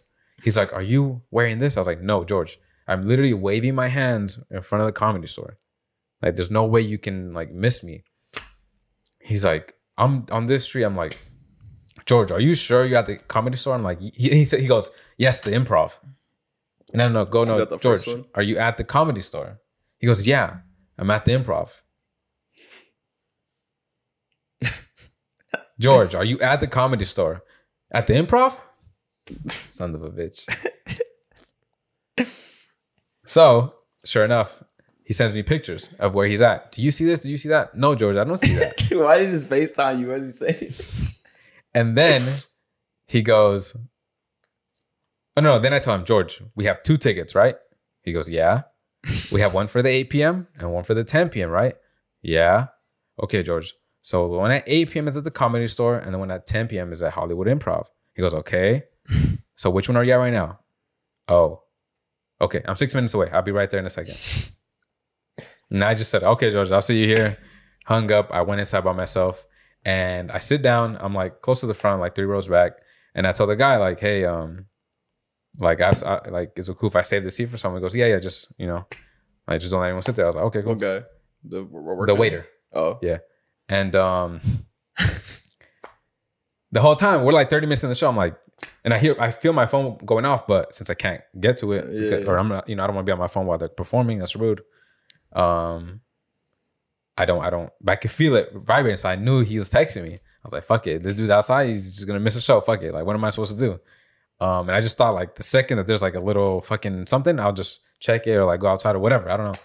He's like, "Are you wearing this?" I was like, "No, George, I'm literally waving my hands in front of the Comedy Store. Like, there's no way you can like miss me." He's like, "I'm on this street." I'm like, "George, are you sure you're at the Comedy Store?" I'm like, he goes, "Yes, the Improv." No, George, are you at the Comedy Store? He goes, "Yeah, I'm at the Improv." George, are you at the Comedy Store? At the Improv? Son of a bitch. So, sure enough, he sends me pictures of where he's at. "Do you see this? Do you see that?" "No, George, I don't see that." Why did he just FaceTime you? What does he say? And then he goes, "Oh, no. Then I tell him, "George, we have 2 tickets, right?" He goes, "Yeah." "We have one for the 8 p.m. and one for the 10 p.m., right?" "Yeah." "Okay, George. So the one at 8 p.m. is at the Comedy Store and the one at 10 p.m. is at Hollywood Improv." He goes, "Okay. So which one are you at right now?" "Oh, okay. I'm 6 minutes away. I'll be right there in a second." And I just said, "Okay, George, I'll see you here." Hung up. I went inside by myself and I sit down. I'm like close to the front, like 3 rows back. And I told the guy like, "Hey, like I like, is it cool if I save the seat for someone?" He goes, "Yeah, just, you know, like just don't let anyone sit there." I was like, "Okay, cool." Okay. The waiter. Oh. Yeah. And the whole time we're like 30 minutes in the show, I'm like, and I feel my phone going off, but since I can't get to it, or I'm not, you know, I don't want to be on my phone while they're performing. That's rude. I don't, but I could feel it vibrating. So I knew he was texting me. I was like, "Fuck it. This dude's outside. He's just going to miss a show. Fuck it. Like, what am I supposed to do?" And I just thought like the second that there's like a little fucking something, I'll just check it or like go outside or whatever. I don't know.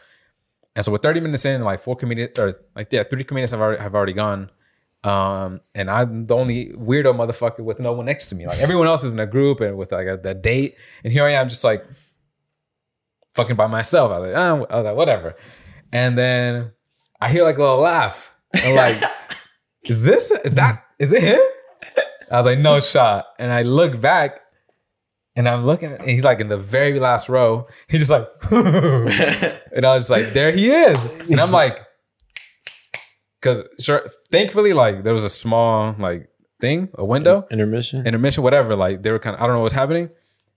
And so we're 30 minutes in, like 3 comedians have already gone. And I'm the only weirdo motherfucker with no one next to me. Like everyone else is in a group and with like a date. And here I am just like fucking by myself. I was like, whatever. And then I hear like a little laugh. I'm like, is it him? I was like, "No shot." And I look back and I'm looking and he's like in the very last row. He's just like, and I was just like, there he is. And I'm like, because thankfully, like there was a small like thing, a window, intermission, whatever. Like they were kind of, I don't know what's happening.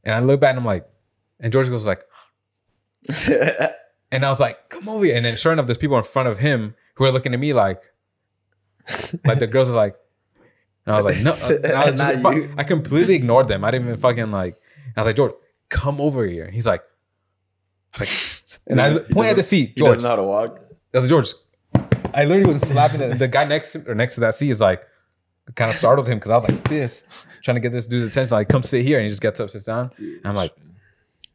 And I look back and I'm like, and George goes like, and I was like, "Come over here." And then sure enough, there's people in front of him who are looking at me like the girls are like, and I was like, "No." And I was just, I completely ignored them. I didn't even fucking like. I was like, "George, come over here." And he's like, I was like, and I pointed at the seat. George, he doesn't know how to walk. I was like, "George." I literally was slapping the guy next to that seat is like, kind of startled him because I was like this, trying to get this dude's attention. Like, "Come sit here," and he just gets up, sits down. And I'm like,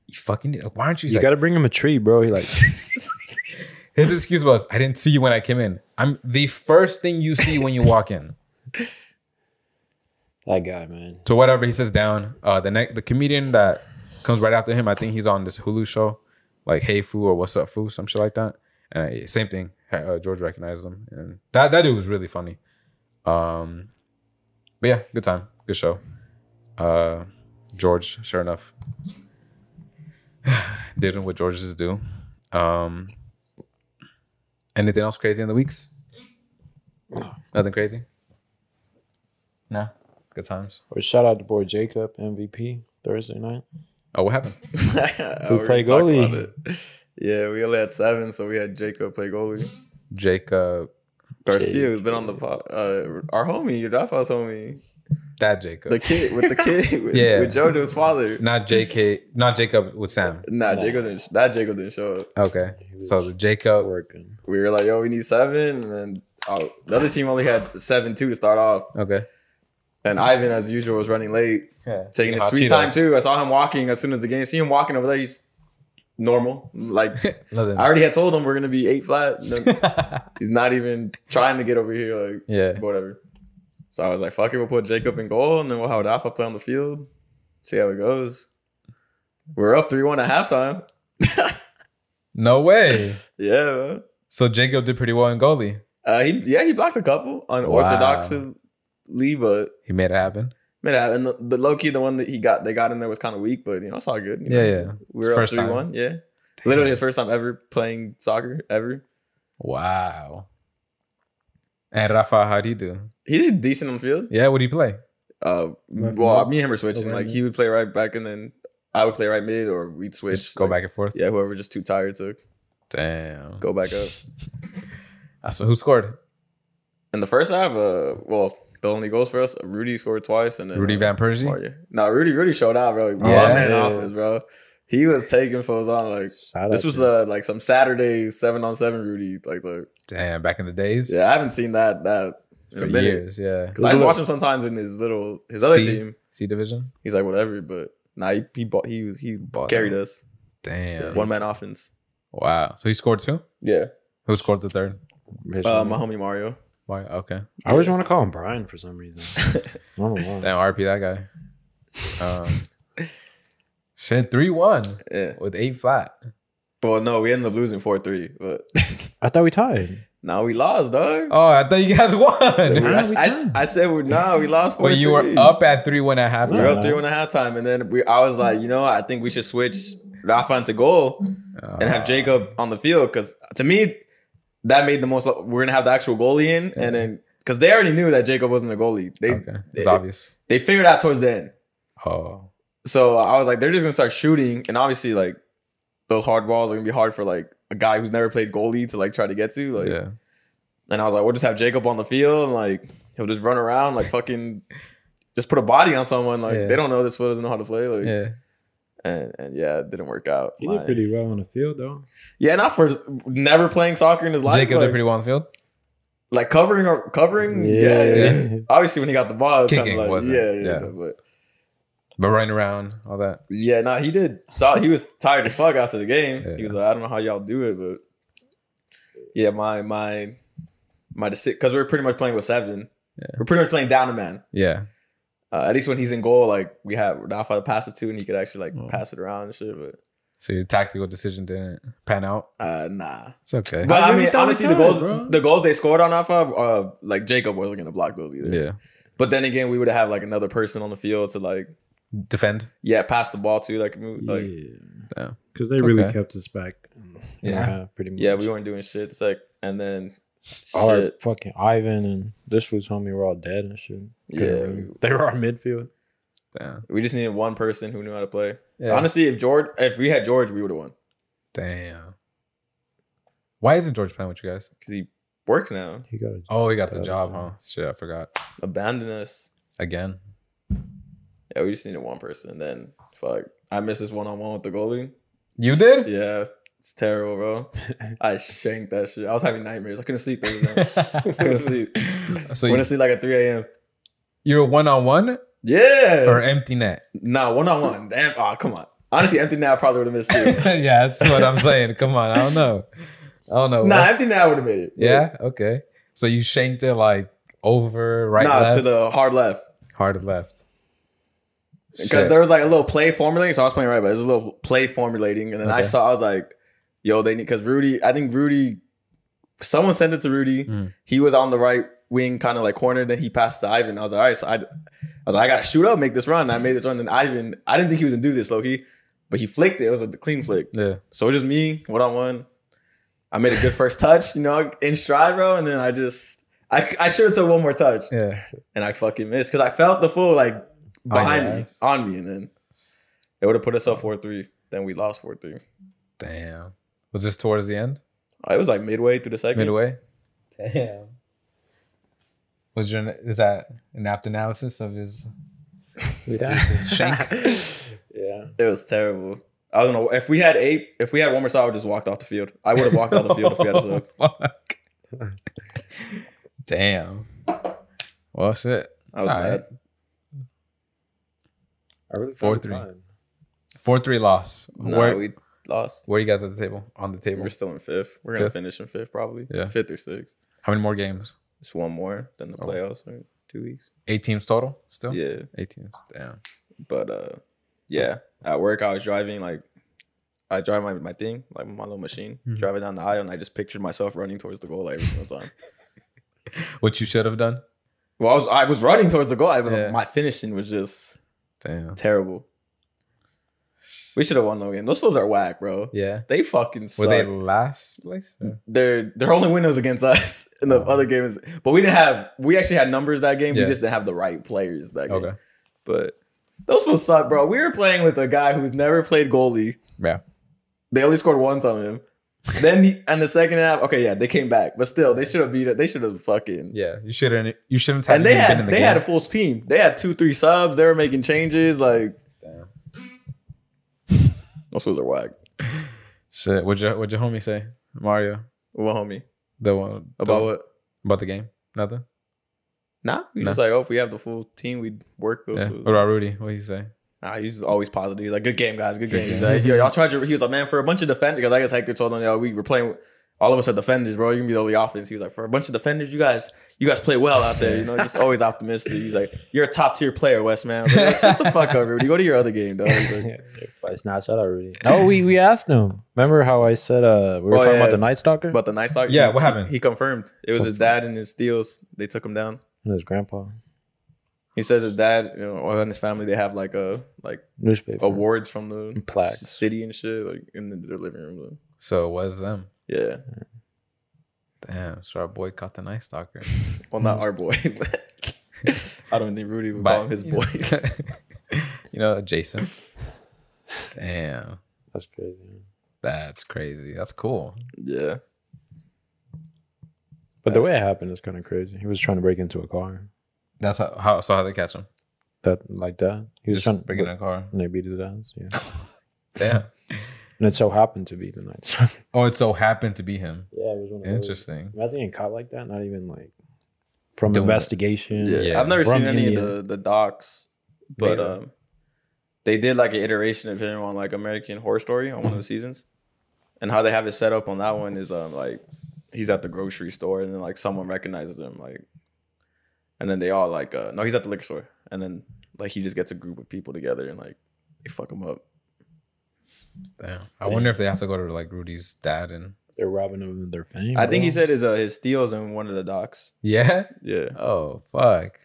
"You fucking, why aren't you?" You got to bring him a treat, bro. He like, his excuse was, "I didn't see you when I came in." I'm the first thing you see when you walk in. That guy, man. So whatever, he sits down. The comedian that comes right after him, I think he's on this Hulu show. like "Hey foo" or "What's up foo," some shit like that. And same thing. George recognized him, and that dude was really funny. But yeah, good time, good show. George, sure enough, did what Georges do. Anything else crazy in the weeks? Nothing crazy? No? Good times. Or shout out to boy Jacob, MVP, Thursday night. Oh, what happened? Who played goalie? Yeah, we only had 7, so we had Jacob play goalie. Jacob Garcia, who's been on the pod. Our homie, your Dafa's homie. That Jacob. The kid, with JoJo's father. Not Jacob with Sam. Jacob didn't show up. Okay. So the Jacob working. We were like, yo, we need 7. And then the other team only had 7 too to start off. Okay. And Ivan, as usual, was running late. Yeah. Taking his sweet time too. I saw him walking as soon as the game. See him walking over there, he's normal. Like I already had told him we're gonna be 8 flat. He's not even trying to get over here. Like whatever. So I was like, fuck it, we'll put Jacob in goal and then we'll have Rafa play on the field. See how it goes. We're up 3-1 at halftime. No way. Yeah, man. So Jacob did pretty well in goalie. He blocked a couple unorthodoxly, but he made it happen. And the low key, the one that they got in there was kind of weak, but it's all good. Yeah. We were up 3-1. Yeah. Damn. Literally his first time ever playing soccer ever. Wow. And Rafa, how'd he do? He did decent on the field. Yeah, what did he play? Well, me and him were switching. Like he would play right back and then I would play right mid or we'd switch. Just go back and forth. Yeah, whoever just too tired to Damn. go back up. So who scored? In the first half, the only goals for us, Rudy scored twice and then Rudy Van Persie? No, Rudy showed out, bro. Man offense, bro. He was taking foes on like this was like some Saturday 7-on-7 Rudy like damn, back in the days. Yeah, I haven't seen that in a minute. Years. Yeah, because I watch him sometimes in his other team, C division. He's like whatever, but he carried us. Damn, 1-man offense. Wow, so he scored 2. Yeah, who scored the 3rd? My homie Mario. Okay, I always want to call him Brian for some reason. I don't know why. Damn, RP that guy. Shit, 3-1 with 8 flat. Well, no, we ended up losing 4-3, but I thought we tied. No, we lost, dog. Oh, I thought you guys won. I said we lost 4-3. Well, you were up at 3-1 at halftime. We were up 3-1 at halftime, and then I was like, I think we should switch Rafa into goal and have Jacob on the field because to me, that made the most. We're gonna have the actual goalie in, and then because they already knew that Jacob wasn't a goalie. It's obvious. They figured out towards the end. Oh. So I was like, they're just gonna start shooting, and obviously, like those hard balls are gonna be hard for like a guy who's never played goalie to like try to get to. Like, yeah. And I was like, we'll just have Jacob on the field, and like he'll just run around, like fucking, just put a body on someone. Like they don't know this foot doesn't know how to play. Like, yeah. And yeah, it didn't work out. He did pretty well on the field though. Yeah, not for never playing soccer in his life. Jacob did pretty well on the field. Like covering. Yeah. Obviously, when he got the ball, it was kicking like, wasn't. But running around, all that. Yeah, no, he did. So he was tired as fuck after the game. Yeah. He was like, I don't know how y'all do it, but yeah, my decision, because we're pretty much playing with 7. Yeah. We're pretty much playing down the man. Yeah. At least when he's in goal, like we have Rafa to pass it to, and he could actually like pass it around and shit. But so your tactical decision didn't pan out? Nah, it's okay. But I mean, honestly, the goals they scored on Rafa, like Jacob wasn't gonna block those either. Yeah. But then again, we would have like another person on the field to like defend. Yeah, pass the ball to like move. Like, yeah, because they really kept us back. Yeah, pretty much. Yeah, we weren't doing shit. It's like, and then. Our fucking Ivan and this was homie were all dead and shit. Yeah, they were our midfield. Damn. We just needed one person who knew how to play. Yeah. Honestly, if we had George, we would have won. Damn. Why isn't George playing with you guys? Because he works now. He got the job, huh? Shit, I forgot. Abandoned us again. Yeah, we just needed one person. And then fuck, I missed this 1-on-1 with the goalie. You did? Yeah. It's terrible, bro. I shanked that shit. I was having nightmares. I couldn't sleep. Couldn't sleep. So went to sleep like at 3 a.m. You were 1-on-1? Yeah. Or empty net? Nah, 1-on-1. Damn. Oh, come on. Honestly, empty net I probably would have missed too. Yeah, that's what I'm saying. Come on. I don't know. Nah, empty net I would have made it. Yeah? Okay. So you shanked it like over, right, left? To the hard left. Hard left. Because there was like a little play formulating. So I was playing right, but there's a little play formulating. And then I was like, yo, they need, because Rudy, someone sent it to Rudy. He was on the right wing, kind of like corner. Then he passed to Ivan. I was like, all right, so I was like, I got to shoot up, make this run. And I made this run. And Ivan, I didn't think he was going to do this, low-key. But he flicked it. It was a clean flick. Yeah. So it was just me, one-on-one. I made a good first touch, in stride, bro. And then I should have took one more touch. Yeah. And I fucking missed. Because I felt the full, like, behind me, on me. And then it would have put us up 4-3. Then we lost 4-3. Damn. Was this towards the end? It was like midway through the second. Midway? Damn. Is that an apt analysis of his shank? Yeah. It was terrible. I don't know. If we had one more shot, I would just walked off the field. I would have walked off the field if we had a sub. Fuck. Damn. Well, shit. I was mad. I really 4-3. 4-3 loss. No, we lost. Where are you guys at the table? On the table? We're still in 5th. We're going to finish in 5th probably. Yeah. 5th or 6th. How many more games? Just one more than the playoffs in 2 weeks. 8 teams total still? Yeah. 8 teams. Damn. But yeah. At work I was driving, like I drive my thing, like my little machine, driving down the aisle, and I just pictured myself running towards the goal like, every single time. What you should have done? Well, I was running towards the goal. My finishing was just terrible. We should have won the game. Those fools are whack, bro. Yeah. They fucking suck. Were they last place? Their only win was against us in the other games. But we actually had numbers that game. Yeah. We just didn't have the right players that game. Okay. But those fools suck, bro. We were playing with a guy who's never played goalie. Yeah. They only scored once on him. Then and the second half, okay, yeah, they came back, but still, they should have beat it. They should have fucking you shouldn't have. And they had a full team. They had 2-3 subs. They were making changes. Like, damn. Those fools are whack. Shit, what'd your homie say, Mario? What homie? The one about what? About the game? Nothing. Nah, just like, if we have the full team, we'd work those. What about Rudy? What did he say? He's always positive. He's like, good game, guys. Good game. He's like, yo, y'all tried he was like, man, for a bunch of defenders, because I guess Hector told him, yo, we were playing, all of us are defenders, bro. You can be the only offense. He was like, for a bunch of defenders, you guys play well out there. Just always optimistic. He's like, you're a top tier player, West, man. Like, shut the fuck up, Rudy. Go to your other game, dog. Like, it's not shut up, Rudy. No, we asked him. Remember how I said we were talking about the Night Stalker? About the Night Stalker? Yeah, what happened? He confirmed. It was his dad and his steals. They took him down. And his grandpa. He says his dad, and his family, they have like newspaper awards from the plaques, city and shit, like in their living room. So it was them. Yeah. Damn. So our boy caught the Night Stalker. Well, not our boy, but I don't think Rudy would call him his boy. Jason. Damn. That's crazy. That's crazy. That's cool. Yeah. But the way it happened is kind of crazy. He was trying to break into a car. That's how they catch him? That. He was just trying to break in a car. And they beat his ass. Yeah. Damn. And it so happened to be the Night Stalker. Oh, it so happened to be him. Yeah, it was one of interesting. Those. Imagine getting caught like that. Not even like from investigation. Yeah. I've never seen any of the docs, but they did like an iteration of him on like American Horror Story on one of the seasons, and how they have it set up on that one is like he's at the grocery store and then like someone recognizes him like. And then they all like, no, he's at the liquor store. And then like he just gets a group of people together and like they fuck him up. Damn. I wonder if they have to go to like Rudy's dad and they're robbing him of their fame. I think he said his steals in one of the docs. Yeah? Yeah. Oh, fuck.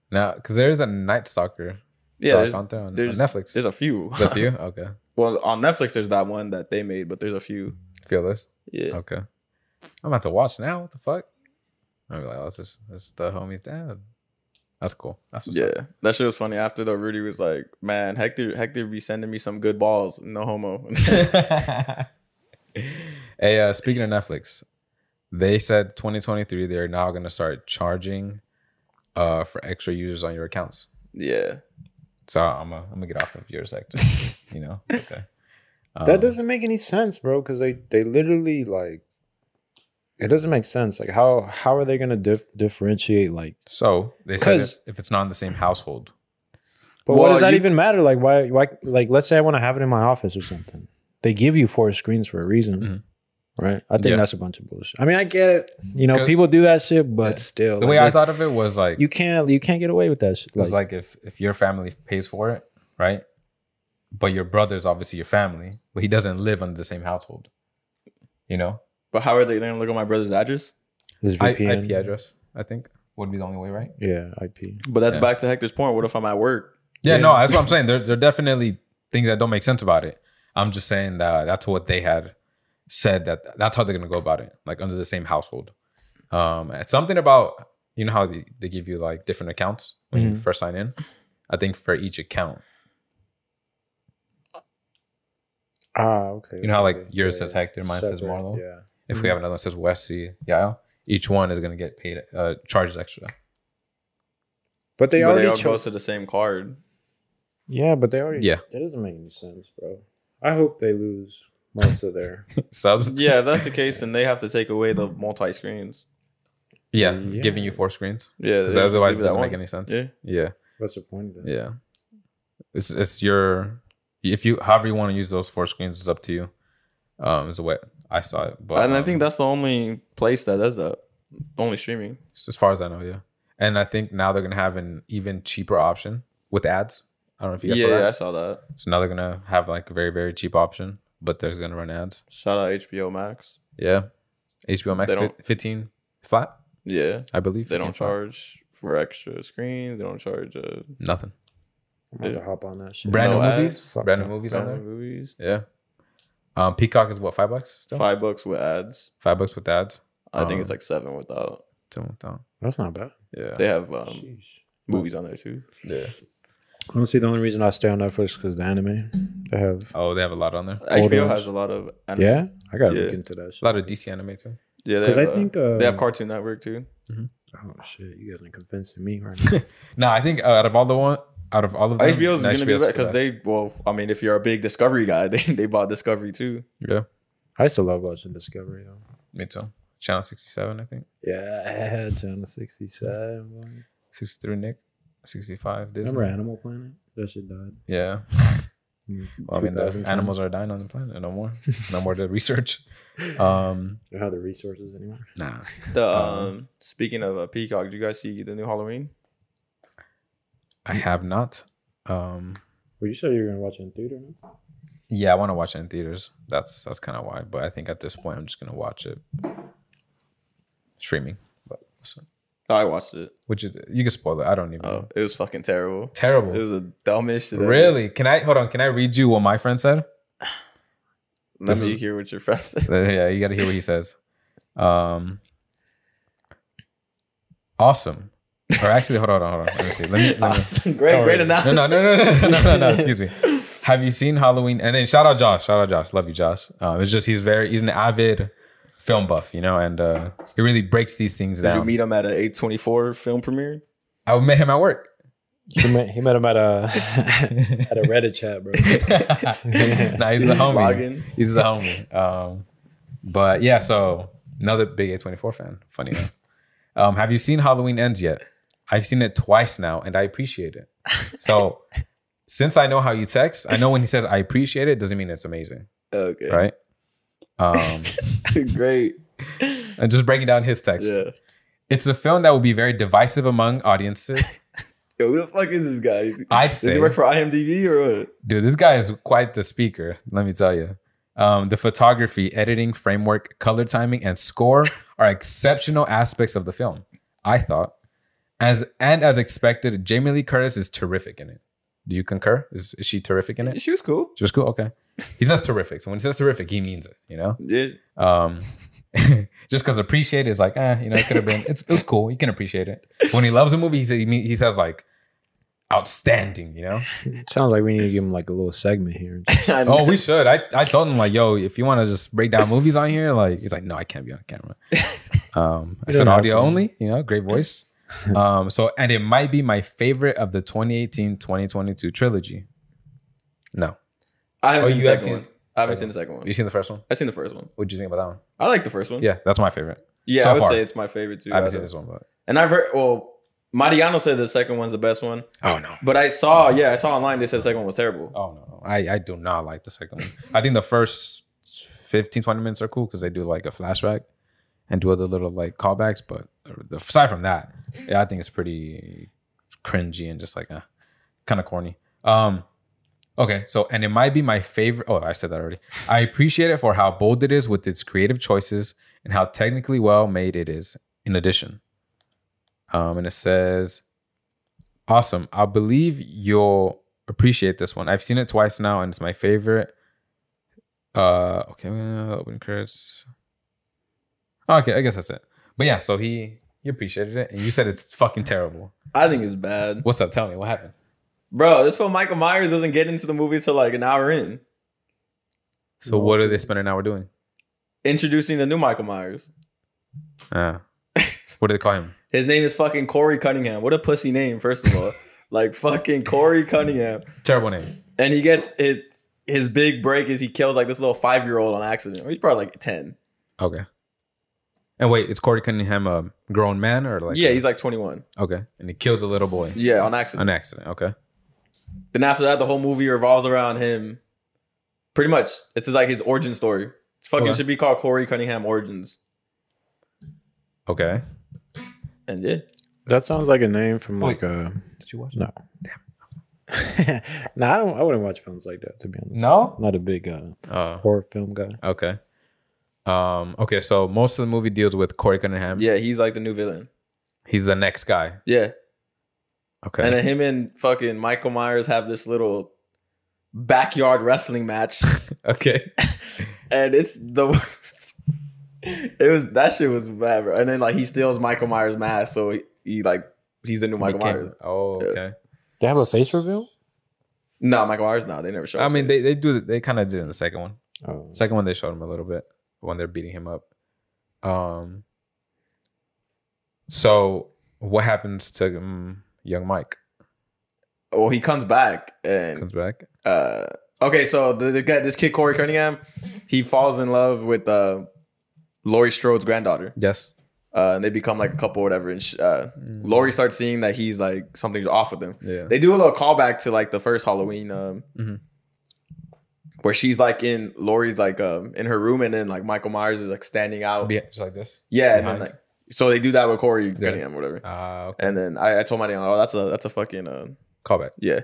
Now, because there's a Night Stalker. Yeah. Doc on Netflix. There's a few. There's a few? Okay. Well, on Netflix, there's that one that they made, but there's a few. Feel this? Yeah. Okay. I'm about to watch now. What the fuck? I'm like, that's the homie's dad. That's cool. That's what's up. That shit was funny. After though, Rudy was like, "Man, Hector be sending me some good balls. No homo." Hey, speaking of Netflix, they said 2023 they're now going to start charging for extra users on your accounts. Yeah. So I'm gonna get off of yours, Hector. Okay. That doesn't make any sense, bro. Because they literally like. It doesn't make sense. Like, how are they going to differentiate? Like, so they said if it's not in the same household. But what does that even matter? Like, why? Like, let's say I want to have it in my office or something. They give you 4 screens for a reason, right? I think that's a bunch of bullshit. I mean, I get it. You know, people do that shit, but still, the way I thought of it was like you can't get away with that shit. It was like if your family pays for it, right? But your brother's obviously your family, but he doesn't live under the same household. You know? But how are they going to look at my brother's address? His VPN. IP address, I think, would be the only way, right? Yeah, IP. But that's back to Hector's point. What if I'm at work? Yeah, no, that's what I'm saying. There are definitely things that don't make sense about it. I'm just saying that that's what they had said, that's how they're going to go about it, like under the same household. Something about, you know how they give you like different accounts when you first sign in? I think for each account. Okay. You know how like yours says Hector, mine says Marlo? Yeah. If we have another one that says Wesley, each one is going to get paid, charges extra. But they all already goes to the same card. Yeah, but they already... Yeah. That doesn't make any sense, bro. I hope they lose most of their... subs? Yeah, if that's the case, then they have to take away the multi-screens. Yeah, giving you 4 screens. Yeah. Because otherwise it doesn't make any sense. Yeah. What's the point of that? Yeah. It's your... If you, however you want to use those 4 screens, it's up to you. Is the way I saw it. But and I think that's the only place that does that. Only streaming. As far as I know, yeah. And I think now they're gonna have an even cheaper option with ads. I don't know if you guys saw that. Yeah, I saw that. So now they're gonna have like a very, very cheap option, but there's gonna run ads. Shout out HBO Max. Yeah. HBO Max 15 flat? Yeah. I believe. They don't charge for extra screens. They don't charge nothing. I'm about to hop on that shit. Brand new No movies? ads. Brand new movies on there? movies. Yeah. Peacock is what, $5 still? $5 with ads. $5 with ads. I think it's like 7 without. 7 without. That's not bad. Yeah. They have movies on there too. Yeah. Honestly, the only reason I stay on Netflix is because the anime. They have... Oh, they have a lot on there. HBO has a lot of anime. Yeah? I gotta look into that shit. A lot of DC anime too. Yeah, Because I think... they have Cartoon Network too. Oh, shit. You guys are convincing me right now. Nah, I think out of all of them, HBO is going to be better because best. I mean, if you're a big Discovery guy, they bought Discovery too. Yeah. I still love watching Discovery, though. Me too. Channel 67, I think. Yeah, I had Channel 67. 63 Nick. 65 Disney. Remember Animal Planet? That shit died. Yeah. Well, I mean, the animals are dying on the planet. No more. No more to research. They don't have the resources anymore. Nah. Speaking of Peacock, did you guys see the new Halloween? I have not. Well, you said you were gonna watch it in theater, no? Yeah, I want to watch it in theaters. That's kind of why. But I think at this point, I'm just gonna watch it streaming. But so. I watched it. Which you can spoil it. I don't even. Oh, it was fucking terrible. Terrible. It was a dumbest shit. Really? Can I read you what my friend said? Let me hear what your friend said. Yeah, you got to hear what he says. Awesome. Or actually, hold on. Let me see. Let me awesome. Great analysis. No. Excuse me. Have you seen Halloween? And then shout out Josh. Love you, Josh. It's just he's an avid film buff, you know, and he really breaks these things down. Did you meet him at an 824 film premiere? I met him at work. He met him at a Reddit chat, bro. Nah, he's the homie. Vlogging. He's the homie. But yeah, so another big A24 fan. Funny enough. Have you seen Halloween Ends yet? I've seen it twice now, and I appreciate it. So since I know how you text, I know when he says I appreciate it, doesn't mean it's amazing. Okay. Right? Great. And just breaking down his text. Yeah. It's a film that will be very divisive among audiences. Yo, who the fuck is this guy? I'd say. Does he work for IMDb or what? Dude, this guy is quite the speaker, let me tell you. The photography, editing, framework, color timing, and score are exceptional aspects of the film, I thought. As expected, Jamie Lee Curtis is terrific in it. Do you concur? Is she terrific in it? She was cool. She was cool? Okay. He says terrific. So when he says terrific, he means it, you know? Yeah. Just because appreciate it is like, you know, it could have been, it was cool. You can appreciate it. When he loves a movie, he says like, outstanding, you know? Sounds like we need to give him like a little segment here. Oh, we should. I told him like, yo, if you want to just break down movies on here, like, he's like, no, I can't be on camera. I said audio only, you know, great voice. And it might be my favorite of the 2018-2022 trilogy. No. I haven't seen the second one. I haven't seen the second one. You seen the first one? I've seen the first one. What'd you think about that one? I like the first one. Yeah, that's my favorite. Yeah, so I would far. say it's my favorite too. I haven't seen this one, but and I've heard Mariano said the second one's the best one. Oh no. But I saw online they said the second one was terrible. Oh no. I do not like the second one. I think the first 15, 20 minutes are cool because they do like a flashback and do other little like callbacks. But aside from that, yeah, I think it's pretty cringy and just like kind of corny. Okay, so and it might be my favorite. Oh, I said that already. I appreciate it for how bold it is with its creative choices and how technically well made it is. In addition, and it says, "Awesome! I believe you'll appreciate this one. I've seen it twice now, and it's my favorite." Okay, open credits. Okay, I guess that's it. But yeah, so he appreciated it, and you said it's fucking terrible. I think it's bad. What's up? Tell me what happened. Bro, this film Michael Myers doesn't get into the movie till like an hour in. So what do they spend an hour doing? Introducing the new Michael Myers. What do they call him? His name is fucking Corey Cunningham. What a pussy name, first of all. Like fucking Corey Cunningham. Terrible name. And he gets his big break is he kills like this little 5-year-old on accident. He's probably like 10. Okay. And wait, is Corey Cunningham a grown man or like? Yeah, he's like 21. Okay. And he kills a little boy. Yeah, on accident. On accident. Okay. Then after that, the whole movie revolves around him. Pretty much. It's like his origin story. It's fucking should be called Corey Cunningham Origins. Okay. And yeah. That sounds like a name from like a... Did you watch? No. Damn. Nah, I wouldn't watch films like that, to be honest. No? Not a big horror film guy. Okay. Okay, so most of the movie deals with Corey Cunningham. Yeah, he's like the new villain. He's the next guy. Yeah. Okay. And then him and fucking Michael Myers have this little backyard wrestling match. Okay. And it's the... that shit was bad, bro. And then like he steals Michael Myers' mask, so he's the new Michael Myers. Oh, okay. Yeah. They have a face reveal? No, Michael Myers, no, they never showed. I mean, they do. They kind of did in the second one. Oh. Second one, they showed him a little bit when they're beating him up. So what happens to young Mike? Well, he comes back and okay, so the guy, this kid Corey Cunningham, he falls in love with Laurie Strode's granddaughter. Yes. And they become like a couple or whatever. And Laurie starts seeing that he's like something's off with him. Yeah. They do a little callback to like the first Halloween, where she's like in Laurie's like in her room, and then like Michael Myers is like standing out, just like this. Yeah, and then like so they do that with Corey Cunningham, whatever. Okay. And then I told my dad, oh, that's a fucking callback. Yeah,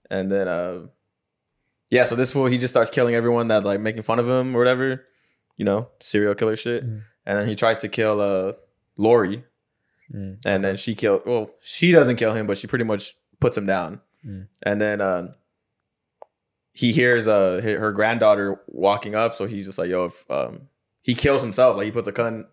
and then yeah, so this fool he just starts killing everyone that like making fun of him or whatever, you know, serial killer shit. And then he tries to kill Laurie, and then she doesn't kill him, but she pretty much puts him down. And then he hears her granddaughter walking up, so he's just like, yo, if he kills himself, like he puts a gun,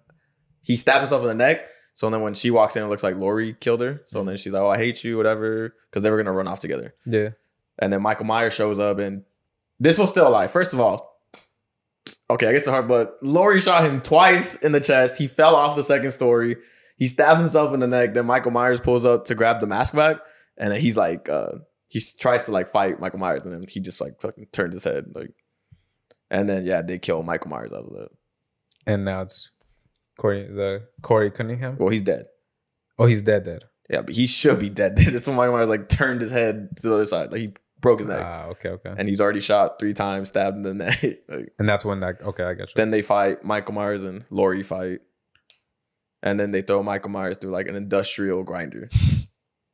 he stabs himself in the neck. So then when she walks in, it looks like Laurie killed her. So then she's like, oh, I hate you, whatever, because they were gonna run off together. Yeah. And then Michael Myers shows up, and this was still alive. First of all, okay, I guess it's hard, but Laurie shot him twice in the chest. He fell off the second story. He stabs himself in the neck. Then Michael Myers pulls up to grab the mask back, and then he's like, he tries to like fight Michael Myers, and then he just like fucking turns his head, like, and then yeah, they kill Michael Myers out of that. And now it's Corey Cunningham. Well, he's dead. Oh, he's dead. Yeah, but he should be dead. This one Michael Myers like turned his head to the other side, like he broke his neck. Okay. And he's already shot 3 times, stabbed in the neck. Like, and that's when that, okay, I get you. Then they fight, Michael Myers and Laurie fight. And then they throw Michael Myers through like an industrial grinder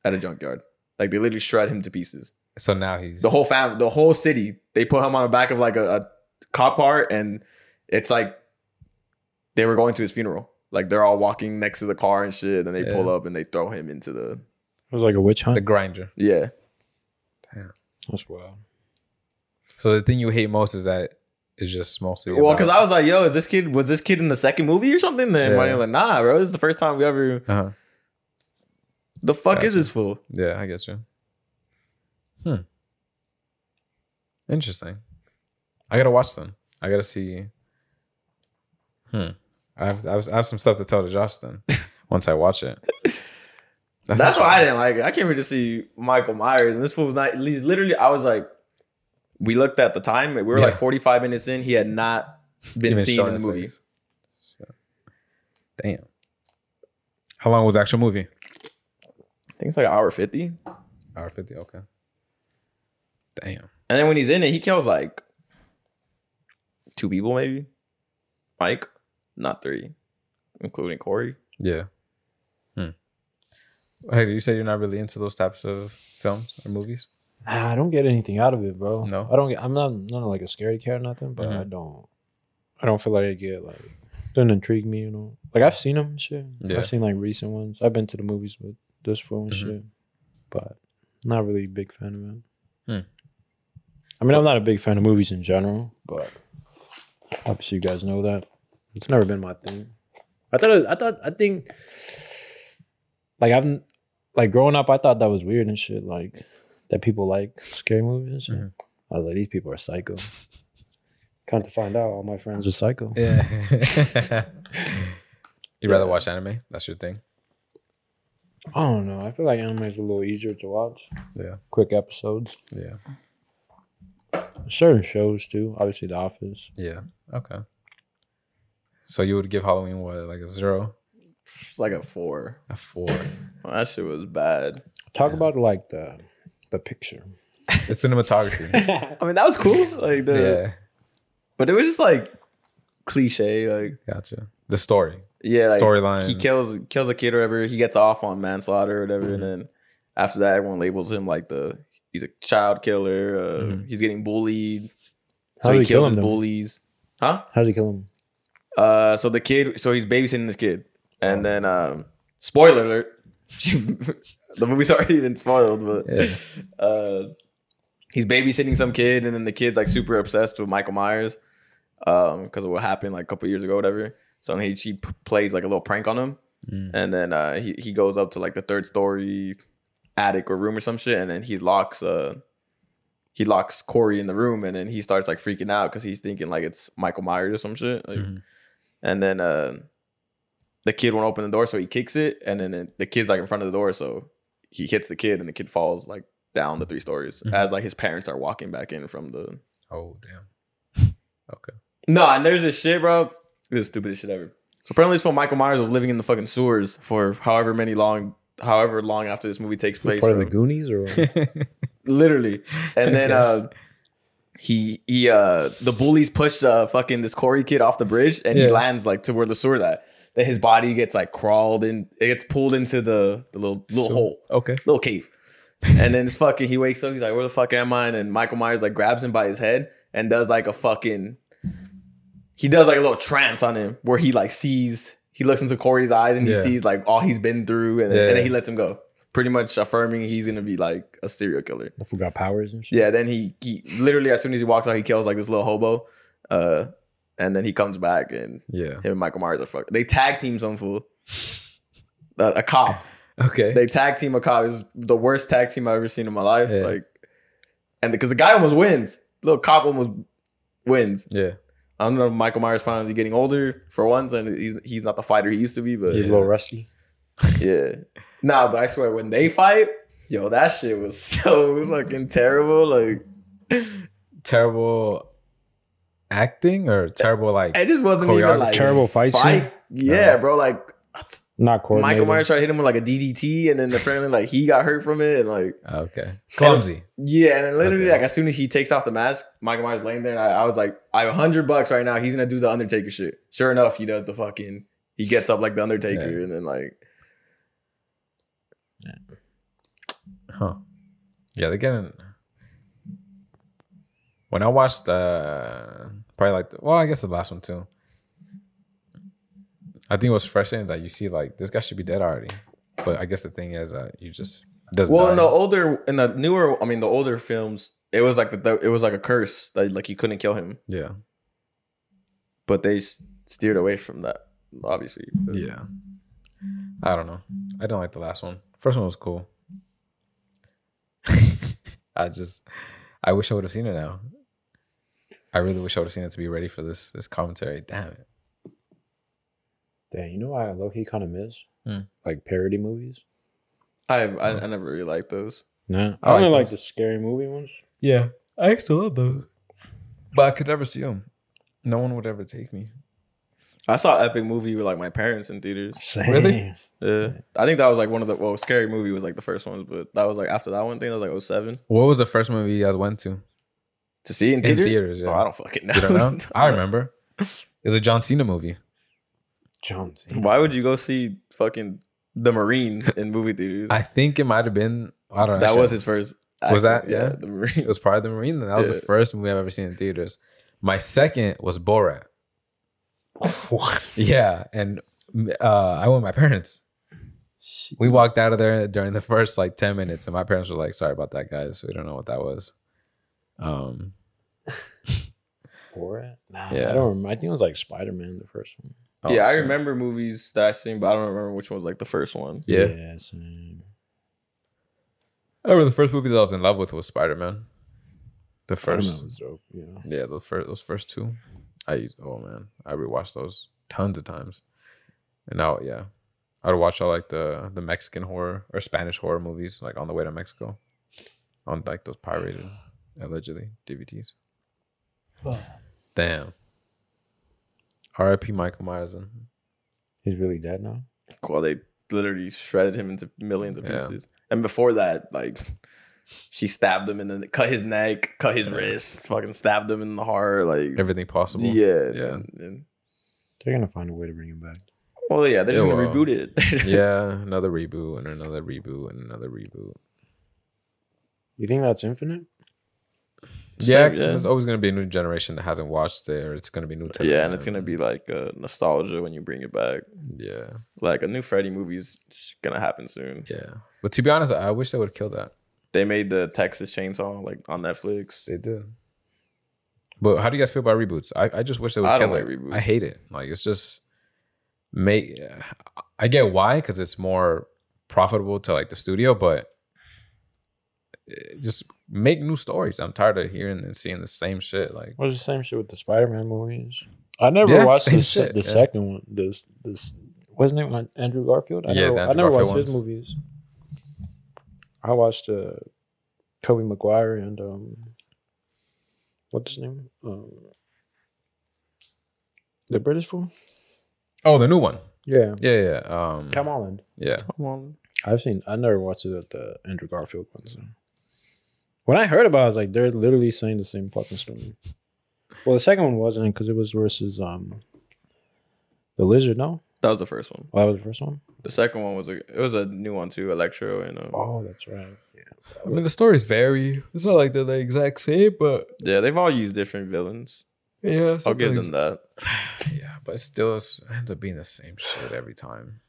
at a junkyard. Like they literally shred him to pieces. So now he's... The whole family, the whole city, they put him on the back of like a cop car, and it's like they were going to his funeral. Like they're all walking next to the car and shit, and they pull up and they throw him into the... It was like a witch hunt? The grinder. Yeah. Damn. That's wild. So the thing you hate most is that it's just mostly... Well, because I was like, yo, was this kid in the second movie or something? Then Marty was like, nah, bro, this is the first time we ever... The fuck is this fool? Yeah, I get you. Interesting. I gotta watch them. I gotta see... I have some stuff to tell to Josh then once I watch it. That's why I didn't like it. I came here to see Michael Myers, and this fool was not... He's literally... I was like... We looked at the time. We were like 45 minutes in. He had not been seen in the movie. So. Damn. How long was the actual movie? I think it's like 1:50. 1:50, okay. Damn. And then when he's in it, he kills like 2 people maybe. Mike, not 3, including Corey. Yeah. Hey, you say you're not really into those types of films or movies? I don't get anything out of it, bro. No, I don't get. I'm not like a scary cat or nothing, but I don't feel like I get like doesn't intrigue me, you know. Like I've seen them and shit. Yeah. I've seen like recent ones. I've been to the movies with this film and shit, but not really a big fan of it. I mean, I'm not a big fan of movies in general, but obviously you guys know that. It's never been my thing. I think like growing up, I thought that was weird and shit. Like that people like scary movies and shit. I was like, these people are psycho. Come to find out, all my friends are psycho. Yeah. You rather watch anime? That's your thing? I don't know. I feel like anime is a little easier to watch. Yeah. Quick episodes. Yeah. Certain shows too. Obviously, The Office. Yeah. Okay. So you would give Halloween what, like a 0? It's like a 4. A 4. Well, that shit was bad. Talk about like the picture. The cinematography. I mean, that was cool. Like but it was just like cliche. Like gotcha. The story. Yeah, like storylines. He kills a kid or whatever. He gets off on manslaughter or whatever, and then after that, everyone labels him like he's a child killer. He's getting bullied, so he kills his bullies. Huh? How does he kill him? So he's babysitting this kid, and then spoiler alert, the movie's already been spoiled, but he's babysitting some kid, and then the kid's like super obsessed with Michael Myers because of what happened like a couple years ago, whatever. So she plays like a little prank on him, and then he goes up to like the 3rd story attic or room or some shit, and then he locks Corey in the room, and then he starts like freaking out because he's thinking like it's Michael Myers or some shit. Like, and then the kid won't open the door, so he kicks it, and then the kid's like in front of the door, so he hits the kid, and the kid falls like down the 3 stories as like his parents are walking back in from the. Oh damn. Okay. No, and there's this shit, bro. This is the stupidest shit ever. So apparently, this film Michael Myers was living in the fucking sewers for however long after this movie takes place. Part of the Goonies or literally, and then the bullies push fucking this Corey kid off the bridge, and he lands like to where the sewer's at. Then his body gets like crawled in, it gets pulled into the little hole, little cave, and then he wakes up. He's like, "Where the fuck am I?" And then Michael Myers like grabs him by his head and does like a little trance on him where he looks into Corey's eyes and he sees like all he's been through, and then he lets him go, pretty much affirming he's gonna be like a serial killer. I forgot powers and shit. Yeah, then he literally, as soon as he walks out, he kills like this little hobo, and then he comes back, and him and Michael Myers are fucking. They tag team some fool, a cop. Okay, they tag team a cop. It's the worst tag team I've ever seen in my life. Like, and because the guy almost wins, little cop almost wins. Yeah. I don't know if Michael Myers finally getting older for once, and he's not the fighter he used to be, but he's a little rusty. Yeah. Nah, but I swear when they fight, yo, that shit was so fucking terrible. Like terrible acting or terrible like it just wasn't even like terrible fight. Yeah, bro. Like not coordinated. Michael Myers tried to hit him with like a DDT, and then apparently like he got hurt from it, and like clumsy. Yeah, and then literally like as soon as he takes off the mask, Michael Myers laying there, and I was like, I have $100 right now. He's gonna do the Undertaker shit. Sure enough, he does he gets up like the Undertaker, and then like, they're getting. When I watched probably like I guess the last one too. I think what's frustrating is that you see like this guy should be dead already, but I guess the thing is you just doesn't. Well, in the older films, it was like it was like a curse that like you couldn't kill him. Yeah, but they steered away from that, obviously. Yeah, I don't know. I don't like the last one. First one was cool. I wish I would have seen it now. I really wish I would have seen it to be ready for this commentary. Damn it. Damn, you know what I low-key kind of miss? Like parody movies. I never really liked those. Nah, I only like the scary movie ones. Yeah, I used to love those, but I could never see them. No one would ever take me. I saw Epic Movie with like my parents in theaters. Same. Really? Yeah, I think that was like one of the Scary Movie was like the first ones, but that was like after that one thing. That was like 2007. What was the first movie you guys went to see in theaters? Yeah. Oh, I don't fucking know. You don't know? I remember. It was a John Cena movie. John Cena. Why would you go see fucking The Marine in movie theaters? I think it might have been. I don't know. That was his first. Was that? Yeah. The Marine. It was probably The Marine. That was the first movie I've ever seen in theaters. My second was Borat. What? Yeah, and I went with my parents. We walked out of there during the first like 10 minutes, and my parents were like, "Sorry about that, guys. We don't know what that was." Borat? Nah, Yeah. I don't remember. I think it was like Spider-Man, the first one. Oh, Yeah, I so- remember movies that I seen, but I don't remember which one was like the first one. Yeah. Same. I remember the first movie that I was in love with was Spider-Man. The Spider-Man first, was dope. Yeah. yeah, those first two. I rewatched those tons of times. And now, yeah, I would watch all like the Mexican horror or Spanish horror movies like on the way to Mexico, on like those pirated, allegedly DVDs. Oh. Damn. R.I.P. Michael Myers. He's really dead now. Well, they literally shredded him into millions of Yeah. pieces. And before that, like, she stabbed him and then cut his neck, cut his wrist, fucking stabbed him in the heart, like Everything possible. yeah. They're gonna find a way to bring him back. Well, yeah, they're just Yeah, gonna well, reboot it. Yeah, another reboot and another reboot and another reboot. You think that's infinite? Yeah, Same, because there's always going to be a new generation that hasn't watched it, or it's going to be new technology. Yeah, and it's gonna be like nostalgia when you bring it back. Yeah, Like a new Freddy movie's gonna happen soon. yeah. But to be honest, I wish they would have killed that. They made the Texas Chainsaw like on Netflix. They did. But how do you guys feel about reboots? I just wish they would I kill don't it. like reboots. I hate it. Like it's just I get why, because it's more profitable to like the studio, but just make new stories. I'm tired of hearing and seeing the same shit. Like, Well, it's the same shit with the Spider-Man movies. I never Yeah, watched same the shit, yeah. second one. This wasn't it Andrew Garfield? I Yeah, never, the I Andrew never Garfield watched his ones. movies. I watched Tobey Maguire and what's his name? The British fool? oh, the new one. Yeah. Yeah. Tom Holland. Yeah. Come on. I never watched it at the Andrew Garfield one. So. When I heard about it, I was like, they're literally saying the same fucking story. Well, the second one wasn't because it was versus the Lizard, no? That was the first one. Oh, that was the first one? The second one was a new one too, Electro and Oh, that's right. Yeah. I mean, the stories vary. It's not like they're the exact same, but yeah, they've all used different villains. yeah, I'll give them that. Yeah, but still, it ends up being the same shit every time.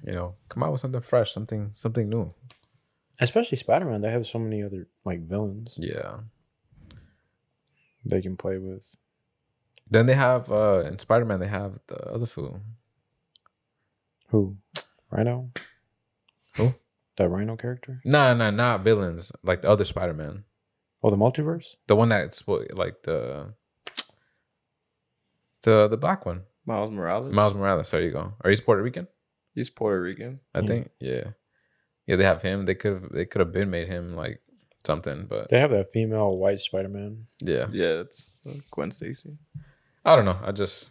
You know, come out with something fresh, something new. Especially Spider-Man. They have so many other like villains Yeah. they can play with. Then they have in Spider-Man they have the other fool. Who? Rhino? Who? That Rhino character? Nah, not villains. Like the other Spider-Man, Oh, the multiverse? the one that's like the black one, Miles Morales. Miles Morales. There you go. Or he's Puerto Rican, He's Puerto Rican. I think. Yeah. They have him. They could have been made him like something, but They have that female white Spider-Man. yeah. Yeah, it's Gwen Stacy. I don't know. I'm just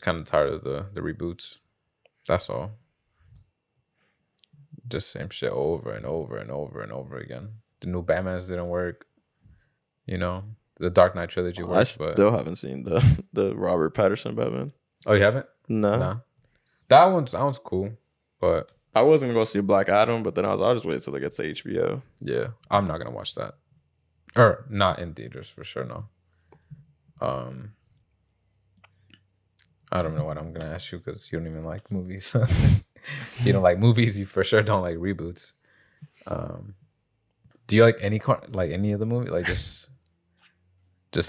kind of tired of the reboots. That's all. Just same shit over and over and over and over again. The new Batmans didn't work. You know, the Dark Knight trilogy I works, but still haven't seen the Robert Pattinson Batman. oh, you haven't? No. Nah. That one's cool, but I was gonna go see Black Adam, but then I'll just wait till it gets to HBO. yeah, I'm not gonna watch that, or not in theaters for sure. No. I don't know what I'm gonna ask you because you don't even like movies. You don't like movies. You for sure don't like reboots. Do you like any of the movie? Like just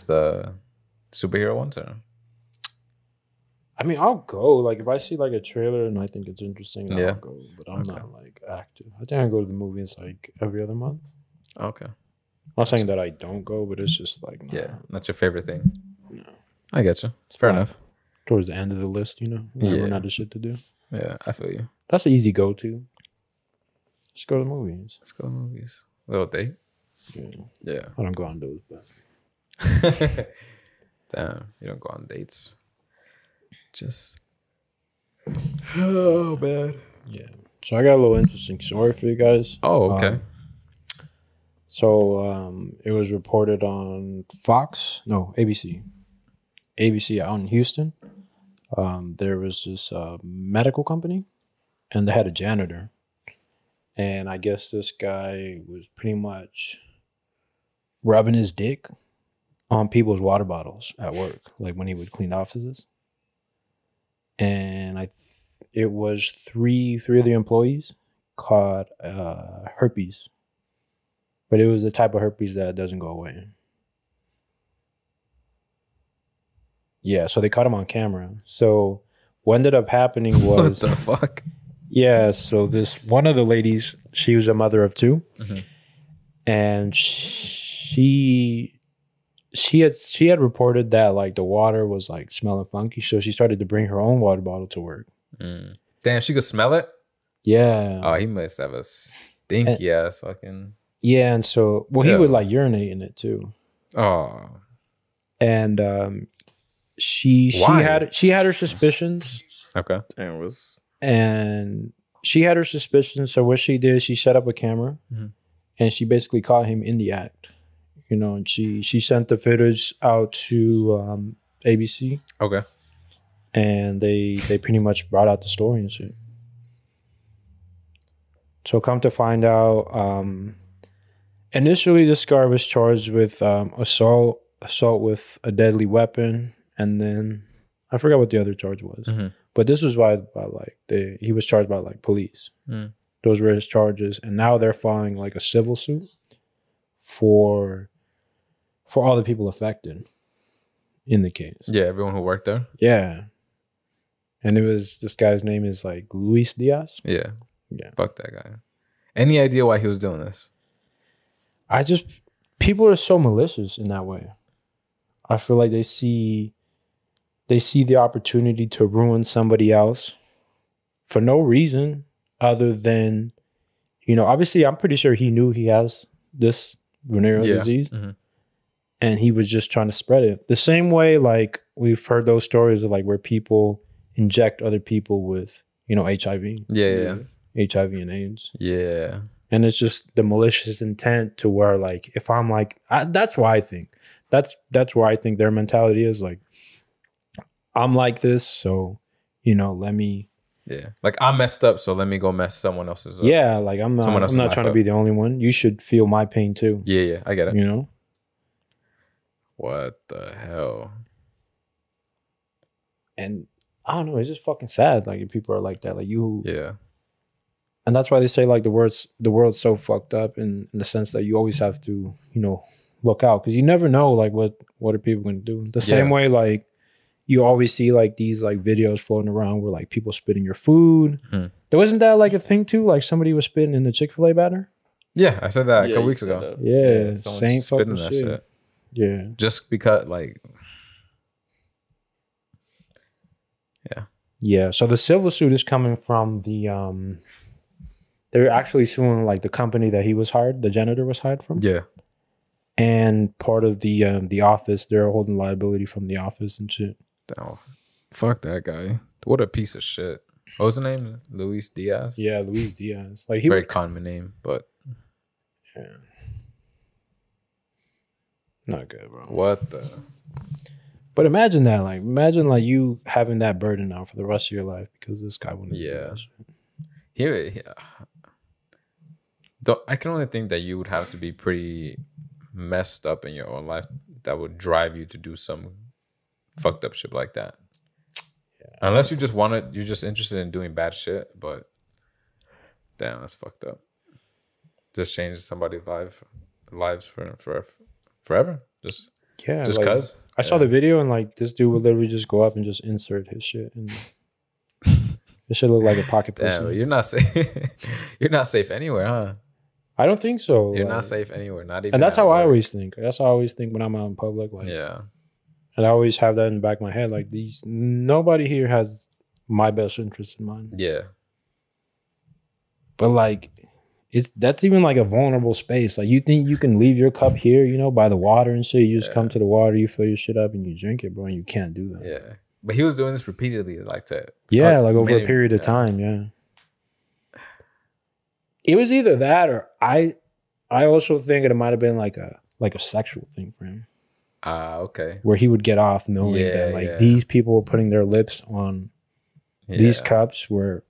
the superhero ones, or? I mean, I'll go. Like, if I see like a trailer and I think it's interesting, then Yeah. I'll go. But I'm not like active. I think I go to the movies like every other month. Okay. I'm not saying that I don't go, but it's just like, nah, Yeah, that's your favorite thing. no. I get you. Fair fine. enough. Towards the end of the list, you know, when I Yeah. run out of shit to do. Yeah, I feel you. That's an easy go to. Just go to the movies. Let's go to movies. Little date. Yeah. Yeah. I don't go on those, but Damn, you don't go on dates. Just oh man. yeah. So I got a little interesting story for you guys. Oh, okay. So it was reported on ABC. ABC out in Houston. There was this medical company, and they had a janitor. And I guess this guy was pretty much rubbing his dick on people's water bottles at work, like when he would clean offices. And it was three of the employees caught herpes, but it was the type of herpes that doesn't go away. Yeah, so they caught him on camera. So what ended up happening was what the fuck? Yeah, so this one of the ladies, she was a mother of two, and she had reported that like the water was like smelling funky, so she started to bring her own water bottle to work. Damn, she could smell it. Yeah. Oh, he must have a stinky ass fucking. Yeah, and so he would like urinate in it too. Oh. And she had her suspicions. Okay. Damn, it was. And she had her suspicions. So what she did, she set up a camera, and she basically caught him in the act. You know, and she sent the footage out to ABC. Okay. And they pretty much brought out the story and shit. So come to find out, initially this guy was charged with assault with a deadly weapon, and then I forgot what the other charge was. But this was by like he was charged by like police. Those were his charges, and now they're filing like a civil suit for all the people affected in the case. Yeah, everyone who worked there. Yeah, and this guy's name is like Luis Diaz. Yeah. Yeah. Fuck that guy. Any idea why he was doing this? People are so malicious in that way. I feel like they see the opportunity to ruin somebody else for no reason other than, you know, obviously I'm pretty sure he knew he has this venereal disease, and he was just trying to spread it. The same way, like we've heard those stories of like where people inject other people with, you know, HIV. Yeah. HIV and AIDS. Yeah. And it's just the malicious intent to where like, if I'm like, that's why I think. That's where I think their mentality is like, I'm like this, so, you know, let me. Yeah. Like I messed up, so let me go mess someone else's up. Yeah, like I'm not trying to be the only one. You should feel my pain too. Yeah, I get it. You know? What the hell? And I don't know, it's just fucking sad. Like if people are like that. Like you. Yeah. And that's why they say like the world's so fucked up in the sense that you always have to, you know, look out. Because you never know like what are people gonna do. The same way like you always see like these like videos floating around where like people spitting your food. There wasn't that like a thing too? Like somebody was spitting in the Chick-fil-A batter? Yeah, I said that a couple weeks ago. Yeah, same fucking shit. Yeah. Just because like Yeah. So the civil suit is coming from the they're actually suing like the company that he was hired, the janitor was hired from. Yeah. And part of the office, they're holding liability from the office and shit. Oh, fuck that guy. What a piece of shit. What was the name? Luis Diaz? Yeah, Luis Diaz. Like very common name, but yeah. Not good, bro. What the? But imagine that, like, you having that burden now for the rest of your life because this guy wouldn't. Yeah. Here, though, I can only think that you would have to be pretty messed up in your own life that would drive you to do some fucked up shit like that. Yeah. Unless you just you're just interested in doing bad shit. But damn, that's fucked up. Just change somebody's lives for forever. Just like, cause. I saw the video and like this dude would literally just go up and just insert his shit and this shit look like a pocket pussy. Damn, you're not safe. You're not safe anywhere, huh? I don't think so. You're not safe anywhere, not even. And that's how I always think. That's how I always think when I'm out in public. Like, yeah. And I always have that in the back of my head. Like nobody here has my best interest in mind. Yeah. But like, that's even like a vulnerable space. Like you think you can leave your cup here, you know, by the water and shit. You just come to the water, you fill your shit up, and you drink it, bro. And you can't do that. Yeah. But he was doing this repeatedly, like like over a period of time. Yeah. It was either that or I also think it might have been like a sexual thing for him. Okay. Where he would get off knowing that like these people were putting their lips on these cups where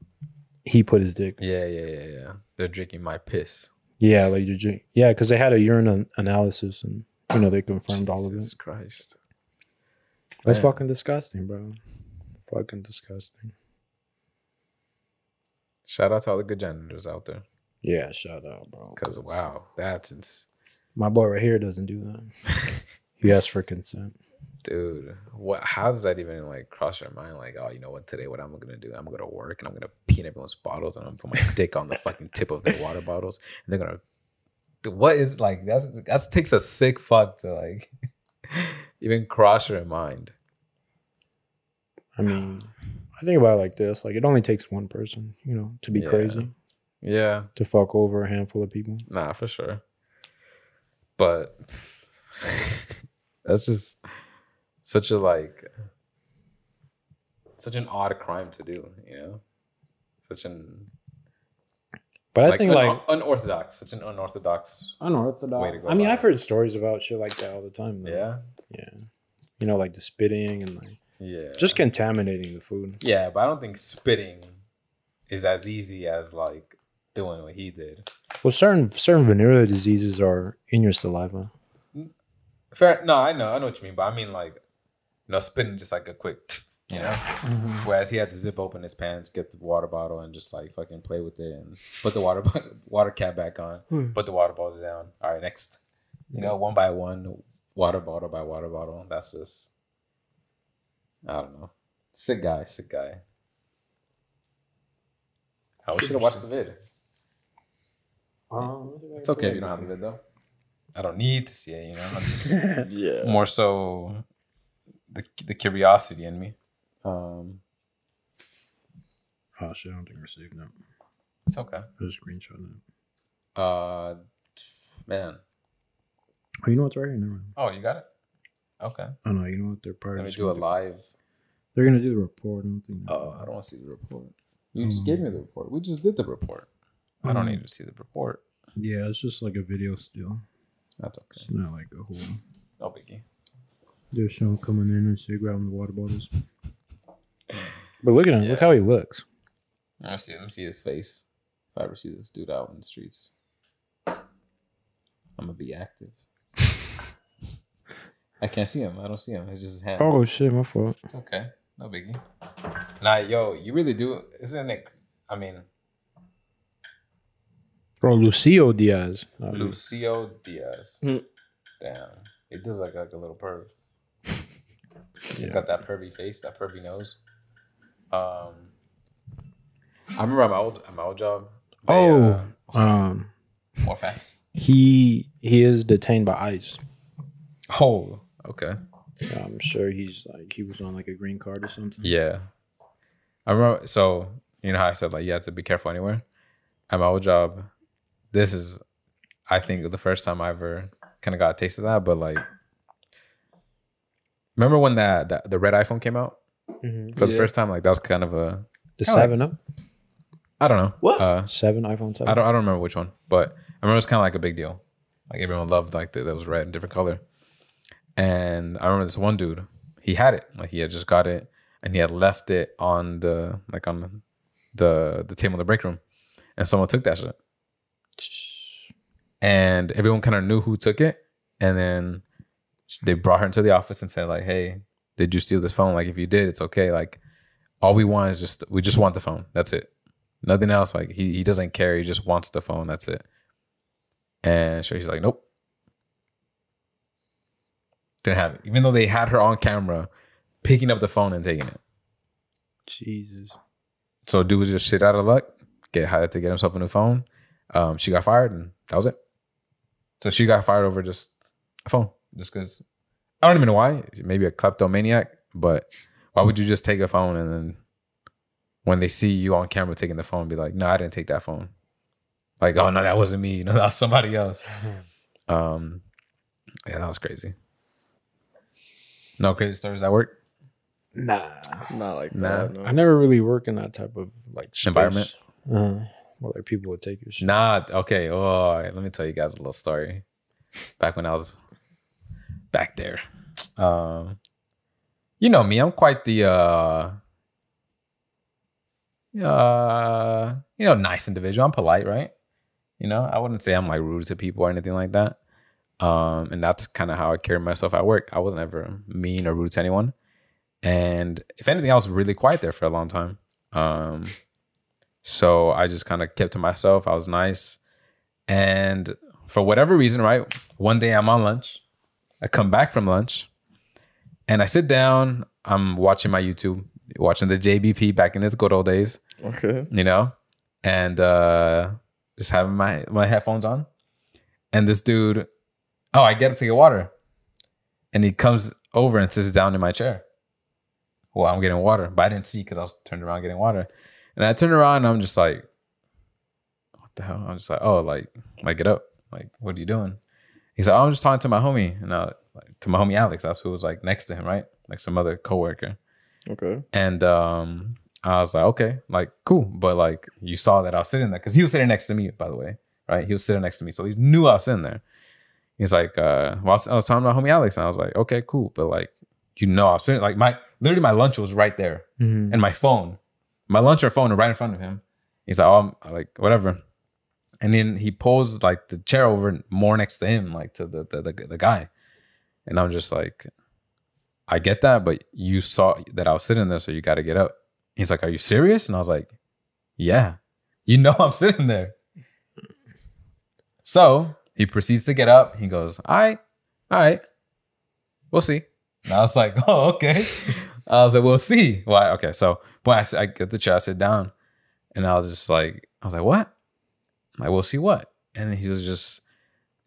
he put his dick. Yeah. They're drinking my piss. Yeah, like you drink. Yeah, because they had a urine analysis and they confirmed all of it. Jesus Christ. That's fucking disgusting, bro. Fucking disgusting. Shout out to all the good janitors out there. Yeah, shout out, bro. Because wow, that's my boy right here doesn't do that. He asks for consent. Dude, how does that even like cross your mind? Like, oh, you know what? Today, what I'm gonna do? I'm gonna work and I'm gonna pee in everyone's bottles and I'm gonna put my dick on the fucking tip of their water bottles. And they're gonna. What is like? That takes a sick fuck to like even cross your mind. I mean, I think about it like this: like, it only takes one person, to be crazy. Yeah. To fuck over a handful of people. Nah, for sure. But that's just such an odd crime to do, But I think unorthodox, such an unorthodox way to go. I mean, I've heard stories about shit like that all the time, though. Yeah. Like the spitting and like just contaminating the food. Yeah, but I don't think spitting is as easy as like doing what he did. Well, certain venereal diseases are in your saliva. Fair. No, I know what you mean, but I mean like, spitting just like a quick, Whereas he had to zip open his pants, get the water bottle, and just like fucking play with it and put the water cap back on, put the water bottle down. All right, next. One by one, water bottle by water bottle. That's just, I don't know. Sick guy. I should have watched the vid. It's okay if you don't have the vid though. I don't need to see it, I'm just more so the curiosity in me. Oh shit, I don't think I received that. It's okay. I just screenshot it. Man. Oh, you know what's right here? Never mind. Oh, you got it? Okay. Oh no, you know what? They're probably Let me do a live. They're gonna do the report. I don't think. I don't want to see the report. You just gave me the report. We just did the report. I don't need to see the report. Yeah, it's just like a video still. That's okay. It's not like a whole. No biggie. They're Sean coming in and shit, grabbing the water bottles. But look at him. Look how he looks. Let me see his face. If I ever see this dude out in the streets, I'm gonna be active. I can't see him. I don't see him. It's just his hands. Oh shit, my fault. It's okay. No biggie. Nah, yo, you really do, isn't it? I mean, bro, Lucio Diaz. Lucio Diaz. Damn, it does like a little perv. He's got that pervy face, that pervy nose. I remember at my old job. More facts. He is detained by ICE. Oh, okay. I'm sure he was on like a green card or something. Yeah, I remember. So you know how I said like you have to be careful anywhere. At my old job, this is, I think, the first time I ever kind of got a taste of that. But like, remember when the red iPhone came out for the first time? Like that was kind of a 7 Up. I don't know what iPhone 7. I don't remember which one, but I remember it was kind of like a big deal. Like everyone loved like that was red and different color. And I remember this one dude, he had it. Like he had just got it and he had left it on the table in the break room. And someone took that shit. And everyone kind of knew who took it. And then they brought her into the office and said like, hey, did you steal this phone? Like if you did, it's okay. Like all we want is we just want the phone. That's it. Nothing else. Like he doesn't care. He just wants the phone. That's it. And she's like, nope. Didn't have it. Even though they had her on camera picking up the phone and taking it. Jesus. So dude was just shit out of luck. Had to get himself a new phone. She got fired and that was it. So she got fired over just a phone. Just because. I don't even know why. Maybe a kleptomaniac. But why would you just take a phone and then when they see you on camera taking the phone, be like, no, I didn't take that phone. Like, oh no, that wasn't me. That was somebody else. Yeah, that was crazy. No crazy stories at work? Nah. Not like that. No. I never really worked in that type of like space. Environment. Where like people would take your shit. Nah, okay. Oh, let me tell you guys a little story. Back when I was back there. You know me, I'm quite the nice individual. I'm polite, right? You know, I wouldn't say I'm like rude to people or anything like that. And that's kind of how I carry myself at work. I wasn't ever mean or rude to anyone. And if anything, I was really quiet there for a long time. So I just kind of kept to myself. I was nice. And for whatever reason, right, one day I'm on lunch. I come back from lunch and I sit down. I'm watching my YouTube, watching the JBP back in his good old days. Okay. You know, and just having my headphones on. And this dude, I get up to get water. And he comes over and sits down in my chair. Well, I'm getting water, but I didn't see because I was turned around getting water. And I turned around and I'm just like, what the hell? I'm just like, like get up. Like, what are you doing? He's like, I'm just talking to my homie. And to my homie Alex, that's who was like next to him, right? Like some other coworker. Okay. And I was like, okay, like cool. But like you saw that I was sitting there because he was sitting next to me, by the way, right? He was sitting next to me. So he knew I was sitting there. He's like, I was talking to my homie Alex. And I was like, okay, cool. But like, I was sitting, like literally my lunch was right there. Mm-hmm. And my lunch or phone are right in front of him. He's like, I'm like, whatever. And then he pulls like the chair over more next to him, like to the guy. And I'm just like, I get that, but you saw that I was sitting there, so you got to get up. He's like, are you serious? And I was like, yeah, you know I'm sitting there. So he proceeds to get up. He goes, all right, we'll see. And I was like, oh, okay. I was like, we'll see. Why? Okay, so when I get the chair, I sit down, and I was like, what? I'm like, we'll see what? And he was just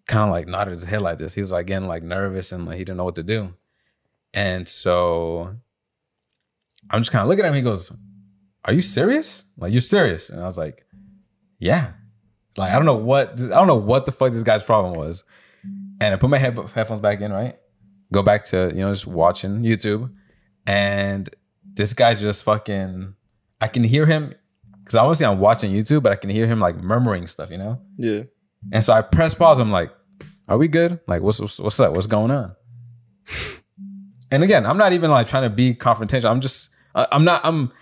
kind of like nodded his head like this. He was like getting like nervous and like he didn't know what to do. And so I'm just kind of looking at him. He goes, are you serious? Like, you're serious? And I was like, yeah. Like, I don't know what the fuck this guy's problem was. And I put my headphones back in, right? Go back to, just watching YouTube. And this guy just fucking, I can hear him, because obviously I'm watching YouTube, but I can hear him like murmuring stuff, Yeah. And so I press pause. I'm like, are we good? Like, what's up? What's going on? And again, I'm not even like trying to be confrontational.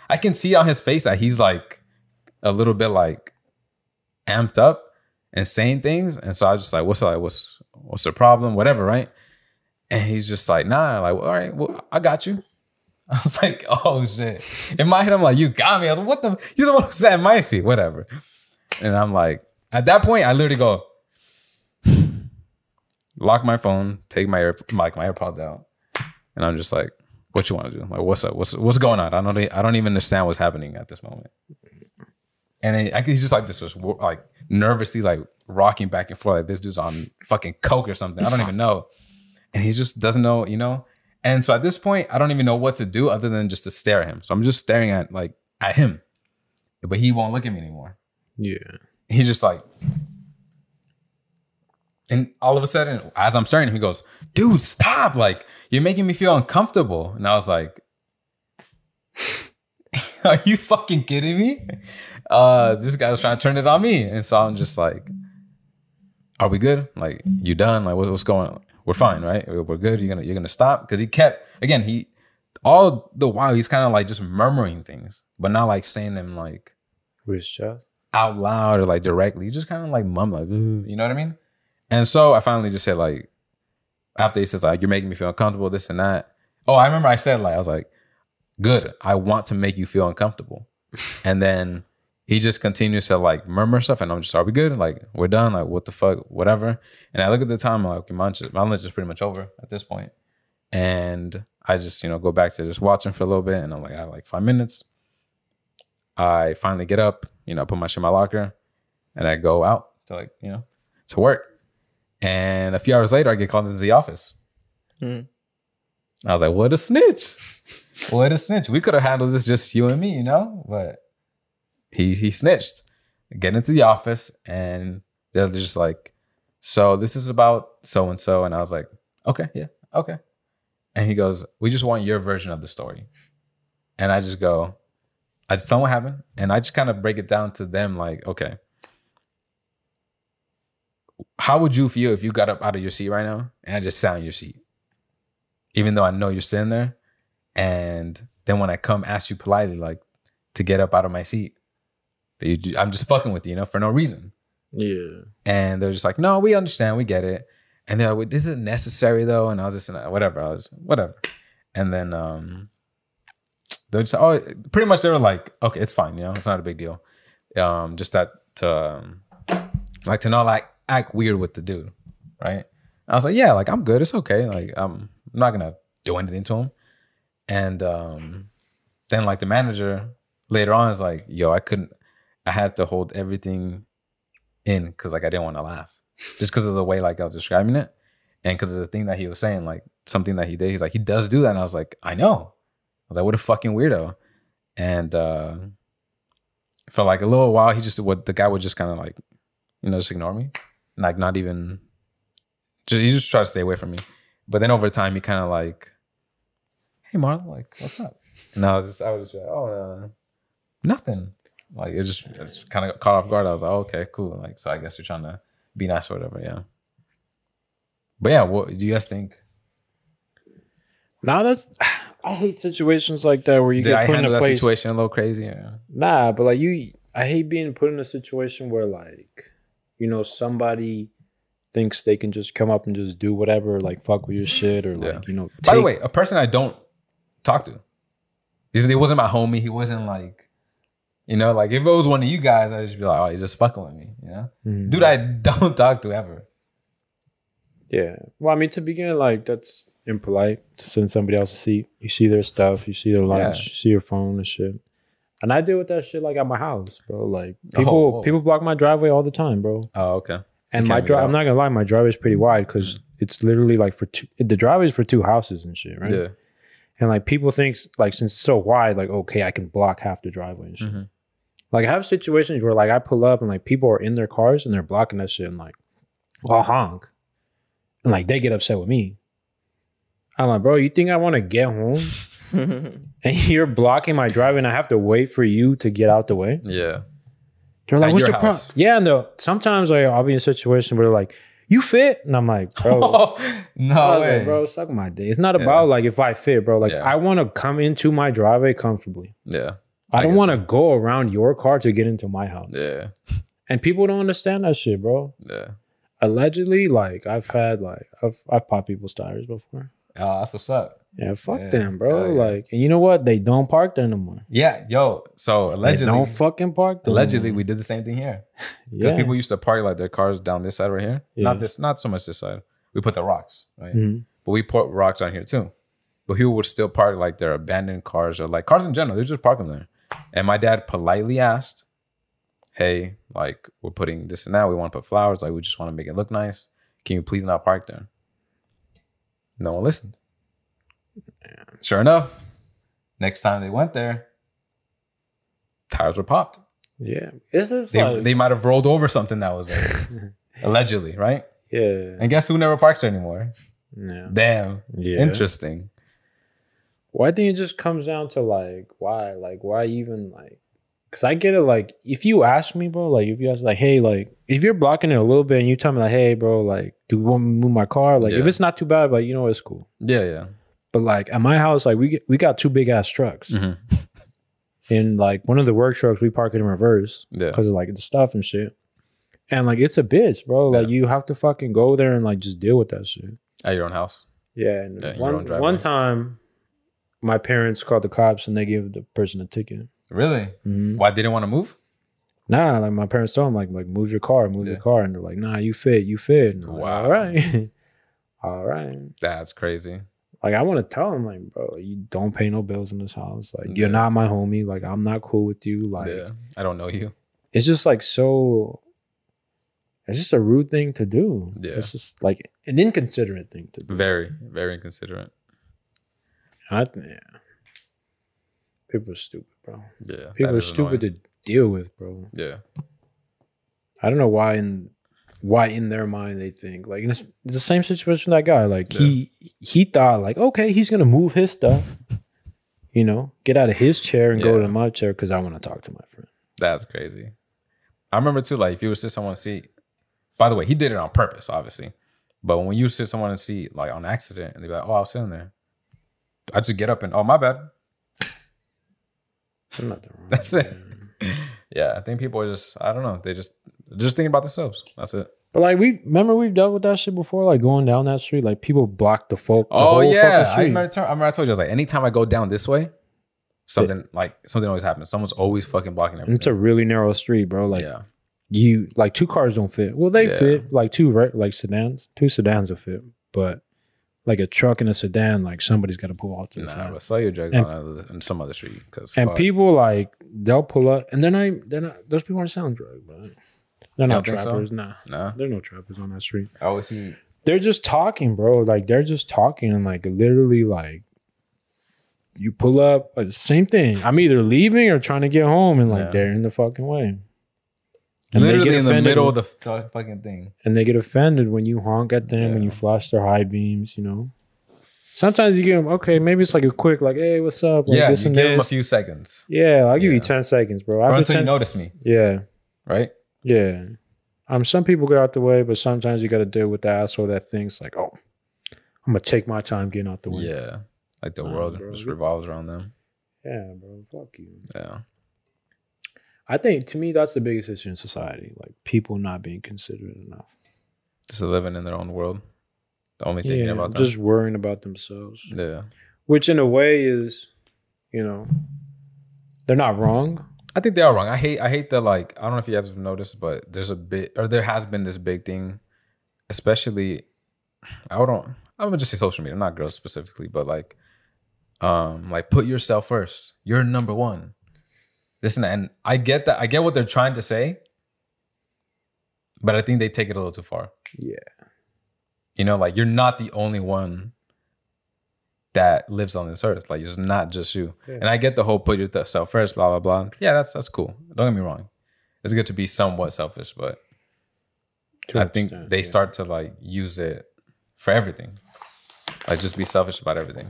I can see on his face that he's like a little bit like amped up and saying things. And so I was just like, what's the problem? Whatever, right? And he's just like, nah, like, all right, well, I got you. I was like, oh shit. In my head, I'm like, you got me. I was like, you're the one who sat in my seat, whatever. And I'm like, at that point, I literally go, lock my phone, take my AirPods out. And I'm just like, what you want to do? Like, what's up? What's going on? I don't even understand what's happening at this moment. And then he's just like this, just like nervously like rocking back and forth. Like this dude's on fucking coke or something. I don't even know. And he just doesn't know, And so at this point, I don't even know what to do other than just to stare at him. So I'm just staring at him, but he won't look at me anymore. Yeah. He's just like, and all of a sudden, as I'm staring at him, he goes, dude, stop. Like, you're making me feel uncomfortable. And I was like, are you fucking kidding me? This guy was trying to turn it on me. And so I'm just like, are we good? Like, you done? Like, what's going on? We're fine, right? We're good. You're gonna stop? Because he kept, again, all the while, he's kind of like just murmuring things, but not like saying them like with his chest out loud or like directly. He just kind of like mumble, like, you know what I mean? And so I finally just said, like, after he says, like, you're making me feel uncomfortable, this and that. Oh, I remember I said, like, I was like, good. I want to make you feel uncomfortable. And then he just continues to like murmur stuff. And I'm just, are we good? Like, we're done. Like, what the fuck? Whatever. And I look at the time, I'm like, my lunch is pretty much over at this point. And I just, go back to just watching for a little bit. And I'm like, I have like 5 minutes. I finally get up, put my shit in my locker. And I go out to like, to work. And a few hours later, I get called into the office. I was like, what a snitch. What a snitch. We could have handled this just you and me, But he snitched. Get into the office and they're just like, so this is about so-and-so. And I was like, okay, yeah, okay. And he goes, we just want your version of the story. And I just go, I just tell them what happened. And I just kind of break it down to them like, okay, how would you feel if you got up out of your seat right now and I just sat in your seat? even though I know you're sitting there. And then when I come ask you politely, like, to get up out of my seat, I'm just fucking with you, you know, for no reason. Yeah. And they're just like, no, we understand, we get it. And they're like, this isn't necessary though. And I was just whatever. And then they're just pretty much they were like, okay, it's fine, you know, it's not a big deal. Just that to not like act weird with the dude, right? I was like, yeah, like I'm good, it's okay. Like I'm not gonna do anything to him. And then like the manager later on is like, yo, I had to hold everything in because like I didn't want to laugh. Just because of the way like I was describing it. And because of the thing that he was saying, like something that he did. He's like, he does do that. And I was like, I know. I was like, what a fucking weirdo. And for like a little while, the guy would just kind of like, you know, just ignore me. And like not even, he just tried to stay away from me. But then over time, he kind of like, hey Marlon, like, what's up? And I was just like, oh, nothing. Like it's kind of caught off guard. I was like, oh, okay, cool. Like, so I guess you're trying to be nice or whatever, yeah. But yeah, what do you guys think? Nah, I hate situations like that where you get put in a place. That situation a little crazy? Yeah. Nah, but like I hate being put in a situation where like, you know, somebody thinks they can just come up and just do whatever, like fuck with your shit or like, you know. By the way, a person I don't talk to. He wasn't my homie. He wasn't like, you know, like if it was one of you guys, I'd just be like, oh, he's just fucking with me, you know? Mm-hmm. Dude, I don't talk to ever. Yeah. Well, I mean, to begin, like, that's impolite to send somebody else a seat. You see their stuff, you see their lunch, you see your phone and shit. And I deal with that shit like at my house, bro. Like people block my driveway all the time, bro. Oh, okay. And my drive, I'm not gonna lie, my driveway's pretty wide because it's literally like the driveway's for 2 houses and shit, right? Yeah. And like people think like since it's so wide, like okay, I can block half the driveway and shit. Mm-hmm. Like I have situations where like I pull up and like people are in their cars and they're blocking that shit and like I'll honk. And like they get upset with me. I'm like, bro, you think I want to get home? And you're blocking my driveway and I have to wait for you to get out the way? Yeah. They're like, what's the problem? Yeah, no. Sometimes like, I'll be in a situation where they're like, you fit? And I'm like, bro. No way. Like, bro, suck my dick. It's not about like if I fit, bro. Like I want to come into my driveway comfortably. Yeah. I don't want to go around your car to get into my house. Yeah. And people don't understand that shit, bro. Yeah. Allegedly, like I've popped people's tires before. Oh, that's what's up. Yeah, fuck them, bro. Yeah. Like, and you know what? They don't park there no more. Yeah, yo. So allegedly, they don't fucking park there. Allegedly, we did the same thing here. Because people used to park like their cars down this side right here. Yeah. Not so much this side. We put the rocks, right? Mm-hmm. But we put rocks on here too. But people would still park like their abandoned cars or like cars in general. They just park them there. And my dad politely asked, "Hey, like we're putting this and that. We want to put flowers. Like we just want to make it look nice. Can you please not park there?" No one listened. Yeah. Sure enough, next time they went there, tires were popped. Yeah, they might have rolled over something that was there, allegedly, right? Yeah. And guess who never parks there anymore? Yeah. Damn. Yeah. Interesting. Well, I think it just comes down to like why even like. Cause I get it, like if you ask me, bro, like if you ask, like, hey, like if you're blocking it a little bit and you tell me, like, hey, bro, like, do you want me to move my car? Like, if it's not too bad, like, you know, it's cool. Yeah, yeah. But like at my house, like we got 2 big ass trucks, and like one of the work trucks we park it in reverse because of like the stuff and shit, and like it's a bitch, bro. Like you have to fucking go there and like just deal with that shit at your own house. Yeah, and one time, my parents called the cops and they gave the person a ticket. Really? Mm-hmm. Why didn't want to move? Nah, like my parents told them like move your car, move your car, and they're like, nah, you fit. And wow, like, all right, all right. That's crazy. Like I want to tell them like, bro, you don't pay no bills in this house. Like you're not my homie. Like I'm not cool with you. Like I don't know you. It's just like so. It's just a rude thing to do. Yeah, it's just like an inconsiderate thing to do. Very, very inconsiderate. People are stupid, bro. Yeah. People are stupid to deal with, bro. Yeah. I don't know why in their mind they think like it's the same situation with that guy. Like he thought like, okay, he's gonna move his stuff, you know, get out of his chair and go to my chair because I want to talk to my friend. That's crazy. I remember too, like if you would sit someone's seat, by the way, he did it on purpose, obviously. But when you sit someone in a seat like on accident and they're like, oh, I was sitting there. I just get up and my bad. There's nothing wrong. That's it. Yeah, I think people are just, I don't know, they just thinking about themselves. That's it. But like we've dealt with that shit before, like going down that street, like people block the folk. Oh yeah, I remember I told you, I was like, anytime I go down this way, something always happens. Someone's always fucking blocking everything. It's a really narrow street, bro. Like you like 2 cars don't fit. Well, they fit like 2 sedans. 2 sedans will fit, but like a truck and a sedan, like somebody's got to pull off to the side. But sell your drugs on some other street, people like they'll pull up and they're not. Those people aren't selling drugs, bro. They're not trappers. So? Nah, there are no trappers on that street. I always see. They're just talking, bro. Like they're just talking and like literally like you pull up, same thing. I'm either leaving or trying to get home, and like they're in the fucking way. And literally in the middle of the fucking thing. And they get offended when you honk at them, when you flash their high beams, you know. Sometimes you give them, okay, maybe it's like a quick, like, hey, what's up? Like, you give them a few seconds. Yeah, I'll give you 10 seconds, bro. Or until you notice me. Yeah. Right? Yeah. Some people get out the way, but sometimes you got to deal with the asshole that thinks like, oh, I'm going to take my time getting out the way. Yeah. Like the world just revolves around them. Yeah, bro. Fuck you. Yeah. I think, to me, that's the biggest issue in society. Like, people not being considerate enough. Just living in their own world. The only thing about them. Just worrying about themselves. Yeah. Which, in a way, is, you know, they're not wrong. I think they are wrong. I hate the, like, I don't know if you have noticed, but there has been this big thing, especially, I'm going to just say social media, not girls specifically, but like put yourself first. You're number one. This and that. And I get that. I get what they're trying to say, but I think they take it a little too far. Yeah. You know, like, you're not the only one that lives on this earth. Like, it's not just you. Yeah. And I get the whole put yourself first, blah, blah, blah. Yeah, that's cool. Don't get me wrong. It's good to be somewhat selfish, but I think they start to, like, use it for everything. Like, just be selfish about everything.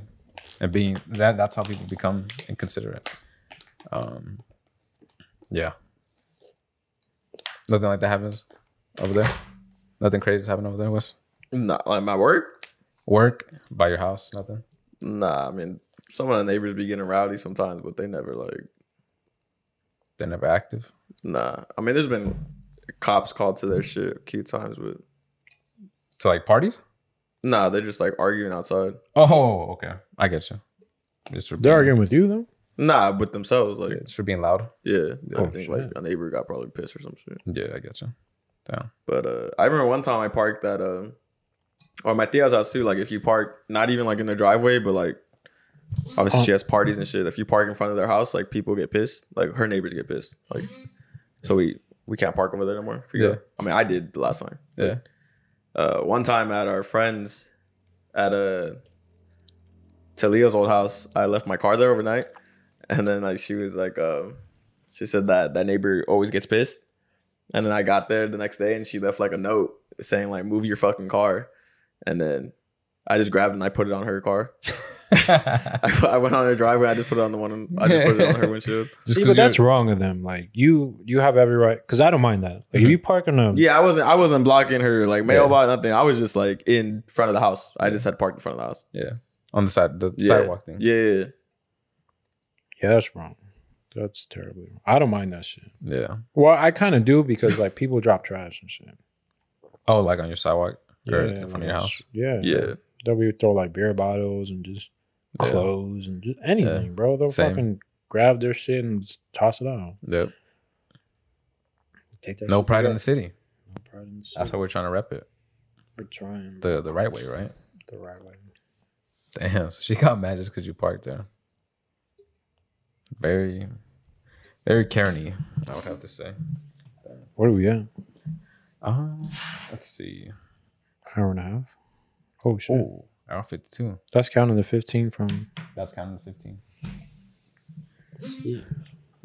And being that's how people become inconsiderate. Yeah. Nothing like that happens over there? Nothing crazy is happening over there, Wes? Not like my work? Work? By your house? Nothing? Nah, I mean, some of the neighbors be getting rowdy sometimes, but they never like... They're never active? Nah. I mean, there's been cops called to their shit a few times, but... To like parties? Nah, they're just like arguing outside. Oh, okay. I get you. They're arguing with you, though? Nah, with themselves. Like, it's for being loud? Yeah. I think like a neighbor got probably pissed or some shit. Yeah, I get you. Damn. But I remember one time I parked at... or my tia's house too, like if you park not even like in their driveway, but like obviously she has parties and shit. If you park in front of their house, like people get pissed. Like her neighbors get pissed. Like so we can't park over there no more. Yeah. I mean, I did the last time. Yeah. One time at our friends at Leo's old house, I left my car there overnight, and then like she was like she said that neighbor always gets pissed, and then I got there the next day and she left like a note saying like move your fucking car. And then I just grabbed it and I put it on her car. I went on her driveway. I just put it on I just put it on her windshield. See, but that's wrong of them. Like you have every right, because I don't mind that. Like if you park in a I wasn't blocking her like mailbox, nothing. I was just like in front of the house. I just had parked in front of the house. Yeah, on the side, the sidewalk thing. Yeah, that's wrong. That's terribly wrong. I don't mind that shit. Yeah. Well, I kind of do because like people drop trash and shit. Oh, like on your sidewalk. Or in front of your house. Yeah. They'll be throw like beer bottles and just clothes and just anything, bro. They'll fucking grab their shit and just toss it out. Yep. No pride in the city. No pride in the city. That's how we're trying to rep it. We're trying. The right way, right? The right way. Damn. So she got mad just because you parked there. Very, very Karen-y, I would have to say. Where are we at? Let's see. Hour and a half. Oh shit. Oh, hour 52. That's counting the 15 from. That's counting the 15. Yeah.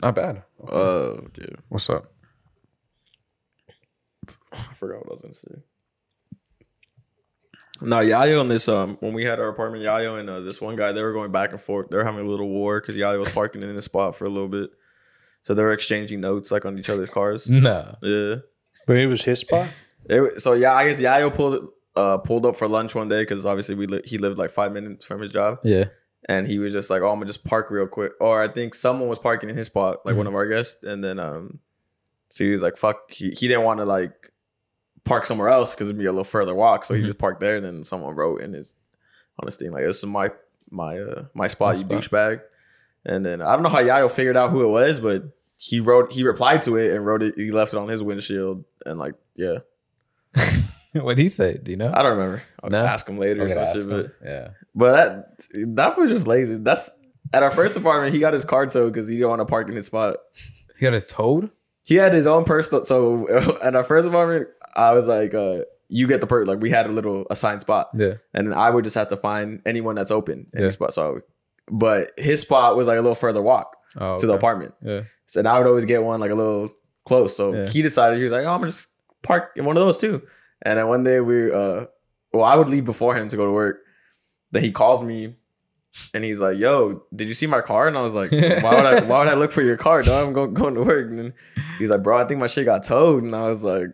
Not bad. Oh, dude. What's up? I forgot what I was gonna say. No, Yayo and this when we had our apartment, Yayo and this one guy, they were going back and forth. They were having a little war because Yayo was parking in the spot for a little bit, so they were exchanging notes like on each other's cars. Nah. Yeah. But it was his spot. So yeah, I guess Yayo pulled up for lunch one day because obviously he lived like 5 minutes from his job. Yeah. And he was just like, "Oh, I'm gonna just park real quick." Or I think someone was parking in his spot, like one of our guests. And then so he was like, "Fuck." He didn't want to like park somewhere else because it'd be a little further walk. So he just parked there. And then someone wrote on his thing like, "This is my spot, you douchebag." And then I don't know how Yayo figured out who it was, but he replied to it and wrote it. He left it on his windshield and like, yeah. What'd he say? Do you know? I don't remember. I'll ask him later or some shit. But yeah. But that was just lazy. That's at our first apartment. He got his car towed because he didn't want to park in his spot. He got it towed? He had his own personal. So at our first apartment, I was like, you get the perk. Like we had a little assigned spot. Yeah. And then I would just have to find anyone that's open in the spot. So, but his spot was like a little further walk to the apartment. Yeah. So and I would always get one like a little close. So he decided, he was like, "Oh, I'm gonna just park in one of those too." And then one day I would leave before him to go to work. Then he calls me and he's like, "Yo, did you see my car?" And I was like, why would I look for your car, dog? I'm going to work. And then he's like, "Bro, I think my shit got towed." And I was like,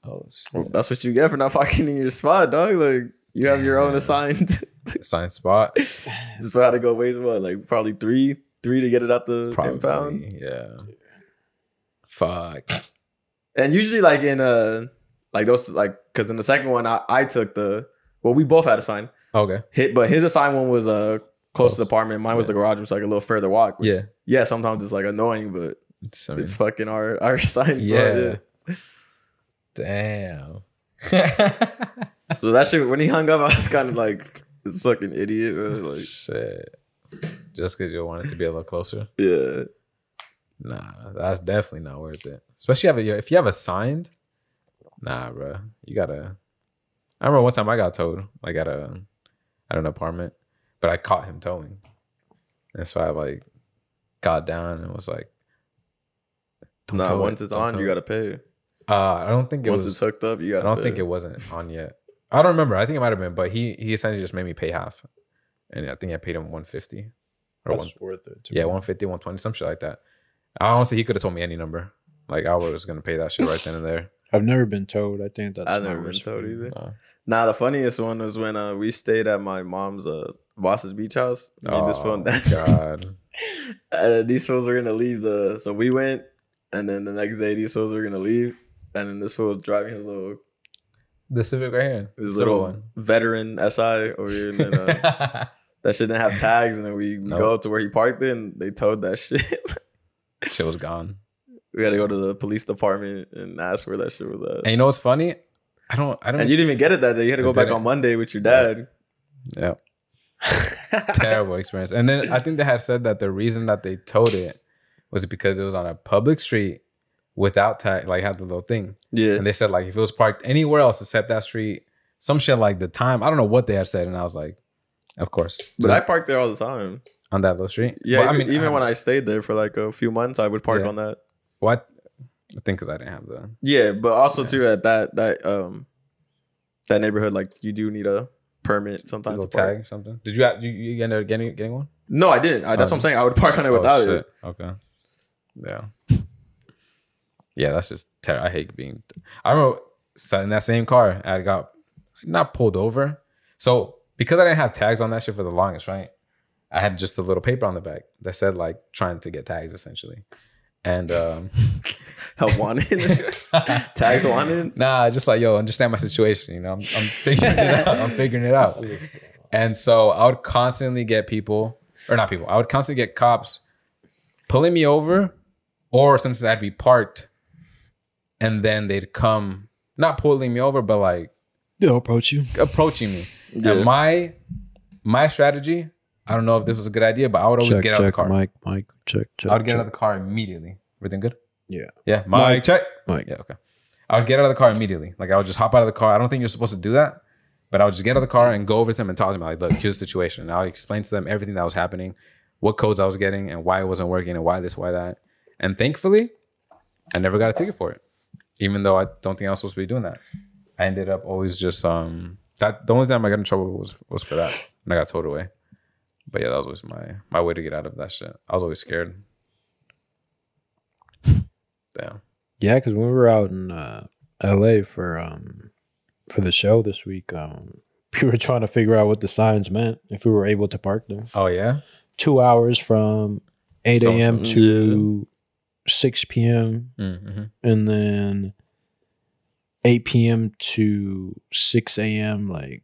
"Oh, well, that's what you get for not parking in your spot, dog. Like you have your own assigned spot." This had to go waste what, like probably three to get it out the impound. Yeah. Fuck. And usually like in like those, like, because in the second one I took we both had a sign. Okay. But his assigned one was close to the apartment. Mine was the garage, which was like a little further walk. Which, yeah. Sometimes it's like annoying, but it's fucking our sign. Yeah. Damn. So that shit, when he hung up, I was kind of like, this fucking idiot. Like, shit. Just because you want it to be a little closer. Yeah. Nah, that's definitely not worth it. Especially if you have a signed. Nah, bro. You gotta. I remember one time I got towed, like at an apartment, but I caught him towing, and so I like got down and was like, "Nah, once it's on, you gotta pay." I don't think it was. Once it's hooked up, you gotta. I don't think it wasn't on yet. I don't remember. I think it might have been, but he essentially just made me pay half, and I think I paid him $150. That's worth it. Yeah, $150, $120, some shit like that. Honestly, he could have told me any number. Like I was gonna pay that shit right then and there. I've never been towed. I think that's. I've never been towed either. Nah, the funniest one was when we stayed at my mom's boss's beach house. This phone. God. These fools were gonna leave so we went, and then the next day these fools were gonna leave, and then this fool was driving his little. The Civic right here. His little one. Veteran SI over here, and then that shit didn't have tags, and then we go to where he parked it, and they towed that shit. Shit was gone. We had to go to the police department and ask where that shit was at. And you know what's funny? I don't. And you didn't even get it that day. You had to go back on Monday with your dad. Yeah. Terrible experience. And then I think they had said that the reason that they towed it was because it was on a public street without tag, like had the little thing. Yeah. And they said like if it was parked anywhere else except that street, some shit like the time. I don't know what they had said, and I was like, of course. But I parked there all the time. On that little street? Yeah, well, I mean, even when I stayed there for like a few months, I would park on that. What? I think because I didn't have the. Yeah, but also too at that neighborhood, like you do need a permit sometimes. A tag or something. Did you end up getting one? No, I didn't. That's what I'm saying. I would park on it without it. Okay. Yeah. Yeah, that's just terrible. I hate being. I remember in that same car, I got not pulled over. So because I didn't have tags on that shit for the longest, right? I had just a little paper on the back that said like trying to get tags essentially. And help wanted, tags wanted. Nah, just like, yo, understand my situation. You know, I'm figuring it out. I'm figuring it out. And so I would constantly get I would constantly get cops pulling me over, or sometimes I'd be parked, and then they'd come, not pulling me over, but like they'll approaching me. Yeah. And my strategy. I don't know if this was a good idea, but I would always get out of the car. Mike, check. I would get out of the car immediately. Everything good? Yeah. Yeah. Mike, check. Mike. Yeah, okay. I would get out of the car immediately. Like I would just hop out of the car. I don't think you're supposed to do that, but I would just get out of the car and go over to them and talk to them. Like, look, here's the situation. And I'll explain to them everything that was happening, what codes I was getting and why it wasn't working and why this, why that. And thankfully, I never got a ticket for it, even though I don't think I was supposed to be doing that. I ended up always just, the only time I got in trouble was for that. And I got towed away. But yeah, that was always my way to get out of that shit. I was always scared. Damn. Yeah, because when we were out in LA for the show this week, we were trying to figure out what the signs meant if we were able to park there. Oh yeah, 2 hours from 8 a.m. to 6 p.m. Mm-hmm. and then 8 p.m. to 6 a.m. like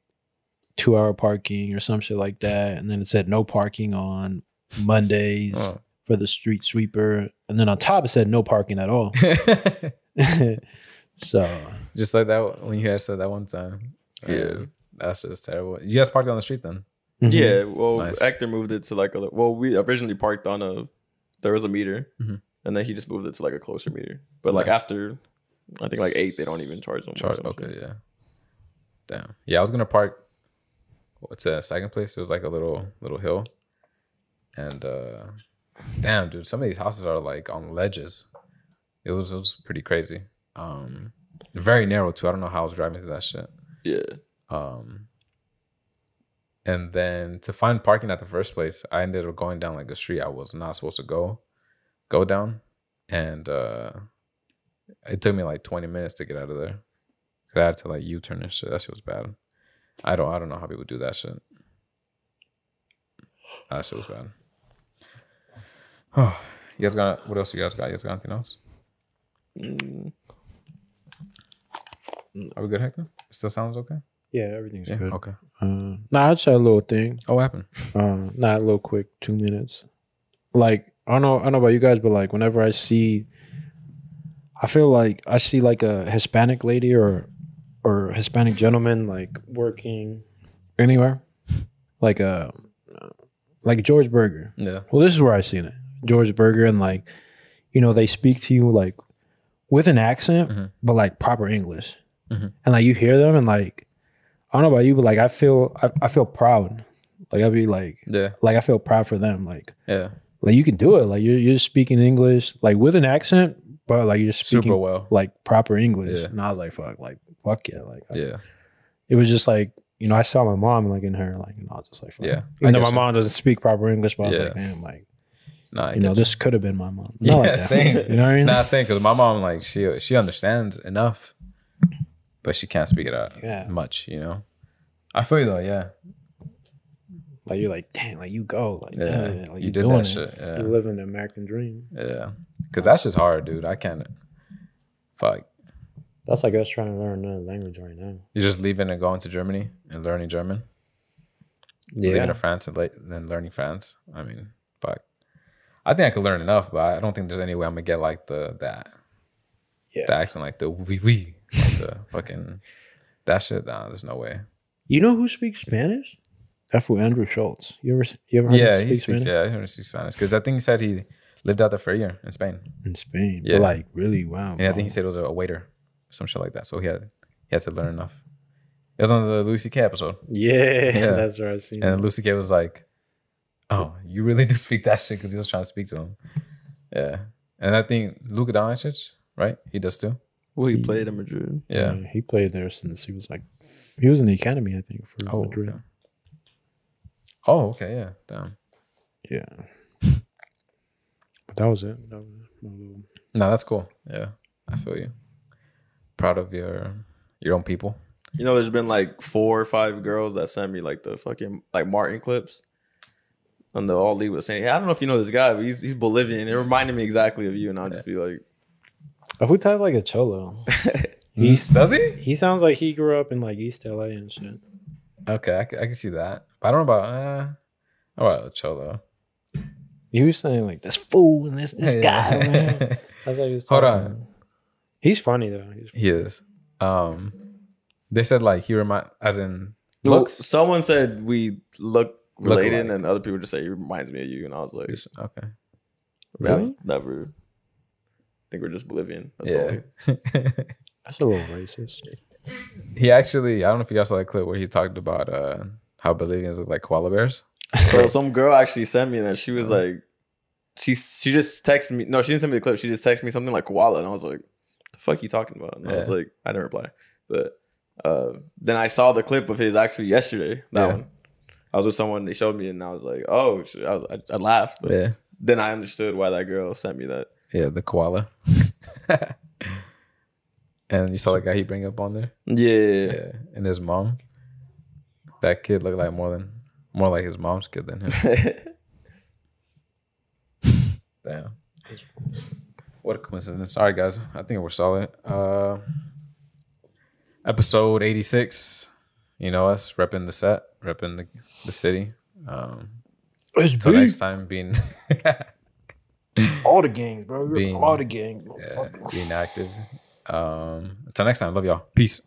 2 hour parking or some shit like that. And then it said no parking on Mondays for the street sweeper. And then on top it said no parking at all. So just like that when you guys said that one time. Yeah, that's just terrible. You guys parked on the street then? Mm-hmm. Yeah, well, nice. Actor moved it to like we originally parked on there was a meter, and then he just moved it to like a closer meter. But like after, I think like 8, they don't even charge them. Okay, yeah. Damn. Yeah, I was gonna park. What's that second place? It was like a little hill, and damn, dude, some of these houses are like on ledges. It was pretty crazy. Very narrow too. I don't know how I was driving through that shit. Yeah. And then to find parking at the first place, I ended up going down like a street I was not supposed to go down, and it took me like 20 minutes to get out of there. Cause I had to like U-turn and shit. That shit was bad. I don't know how people do that shit. That shit was bad. Oh, you guys got what else? You guys got? You guys got anything else? Are we good, Hector? Still sounds okay? Yeah, everything's good. Okay. I just had a little thing. Oh, what happened? Not a little quick 2 minutes. Like, I don't know about you guys, but like whenever I feel like I see like a Hispanic lady or Hispanic gentleman like working anywhere, like George Burger. Yeah. Well, this is where I seen it. George Burger, and like, you know, they speak to you like with an accent, but like proper English. And like you hear them and like, I don't know about you, but like I feel proud. Like I'd be like, like I feel proud for them. Like, like you can do it. Like you're speaking English like with an accent, but like you're speaking super well, like proper English. And I was like, fuck yeah. Like, it was just like, you know, I saw my mom like in her, like, you know, I was just like, fuck. Even though my mom doesn't speak proper English, but I was like, damn, like, you know, this could have been my mom. Not like same. You know what I mean? Nah, same. Because my mom, like, she understands enough, but she can't speak it out much. You know, I feel you though. Yeah, like you're like, damn, like you go, like, like you did that shit. Yeah, you're living the American dream. Yeah, because that's just hard, dude. I can't. Fuck. That's like us trying to learn another language right now. You're just leaving and going to Germany and learning German. Yeah, leaving to France and then learning France. I mean, fuck. I think I could learn enough, but I don't think there's any way I'm gonna get like the accent, like the oui, like the fucking that shit. Nah, there's no way. You know who speaks Spanish? That's for Andrew Schultz. You ever heard him speak Spanish? Yeah, he speaks Spanish because I think he said he lived out there for a year in Spain. But like really, wow. Yeah, I think he said it was a waiter, some shit like that. So he had to learn enough. It was on the Louis C.K. episode. Yeah, that's right. I seen. And Louis C.K. was like, "Oh, you really do speak that shit," because he was trying to speak to him. Yeah, and I think Luka Doncic, right? He does too. Well, he played in Madrid. Yeah, he played there since he was in the academy, I think, for Madrid. Okay. Oh, okay, yeah, damn. Yeah, but that was it. That was No, that's cool. Yeah, I feel you. Proud of your own people. You know, there's been like 4 or 5 girls that sent me like the fucking like Martin clips. And the all league was saying, hey, I don't know if you know this guy, but he's Bolivian. It reminded me exactly of you, and I'll just be like, Afutai like a cholo. Does he? He sounds like he grew up in like East LA and shit. Okay, I can see that. But I don't know about cholo. He was saying like this fool and this guy. Man. That's like his. Hold on. He's funny though. He is. They said like he as in looks. Well, someone said we look related, and other people just say he reminds me of you, and I was like, okay, really? Never. I think we're just Bolivian. That's all. That's a little racist. He actually, I don't know if you guys saw that clip where he talked about how Bolivians look like koala bears. So some girl actually sent me that. She was like, she just texted me. No, she didn't send me the clip. She just texted me something like koala, and I was like, the fuck you talking about? And I was like, I didn't reply. But then I saw the clip of his actually yesterday. That one. I was with someone, they showed me, and I was like, oh, I laughed. But then I understood why that girl sent me that. Yeah, the koala. And you saw that guy he bring up on there? Yeah. And his mom. That kid looked like more like his mom's kid than him. Damn. What a coincidence. All right, guys. I think we're solid. Episode 86. You know us, repping the set, repping the city. Until next time, being all the gangs, bro. All the gangs. Being active. Until next time, love y'all. Peace.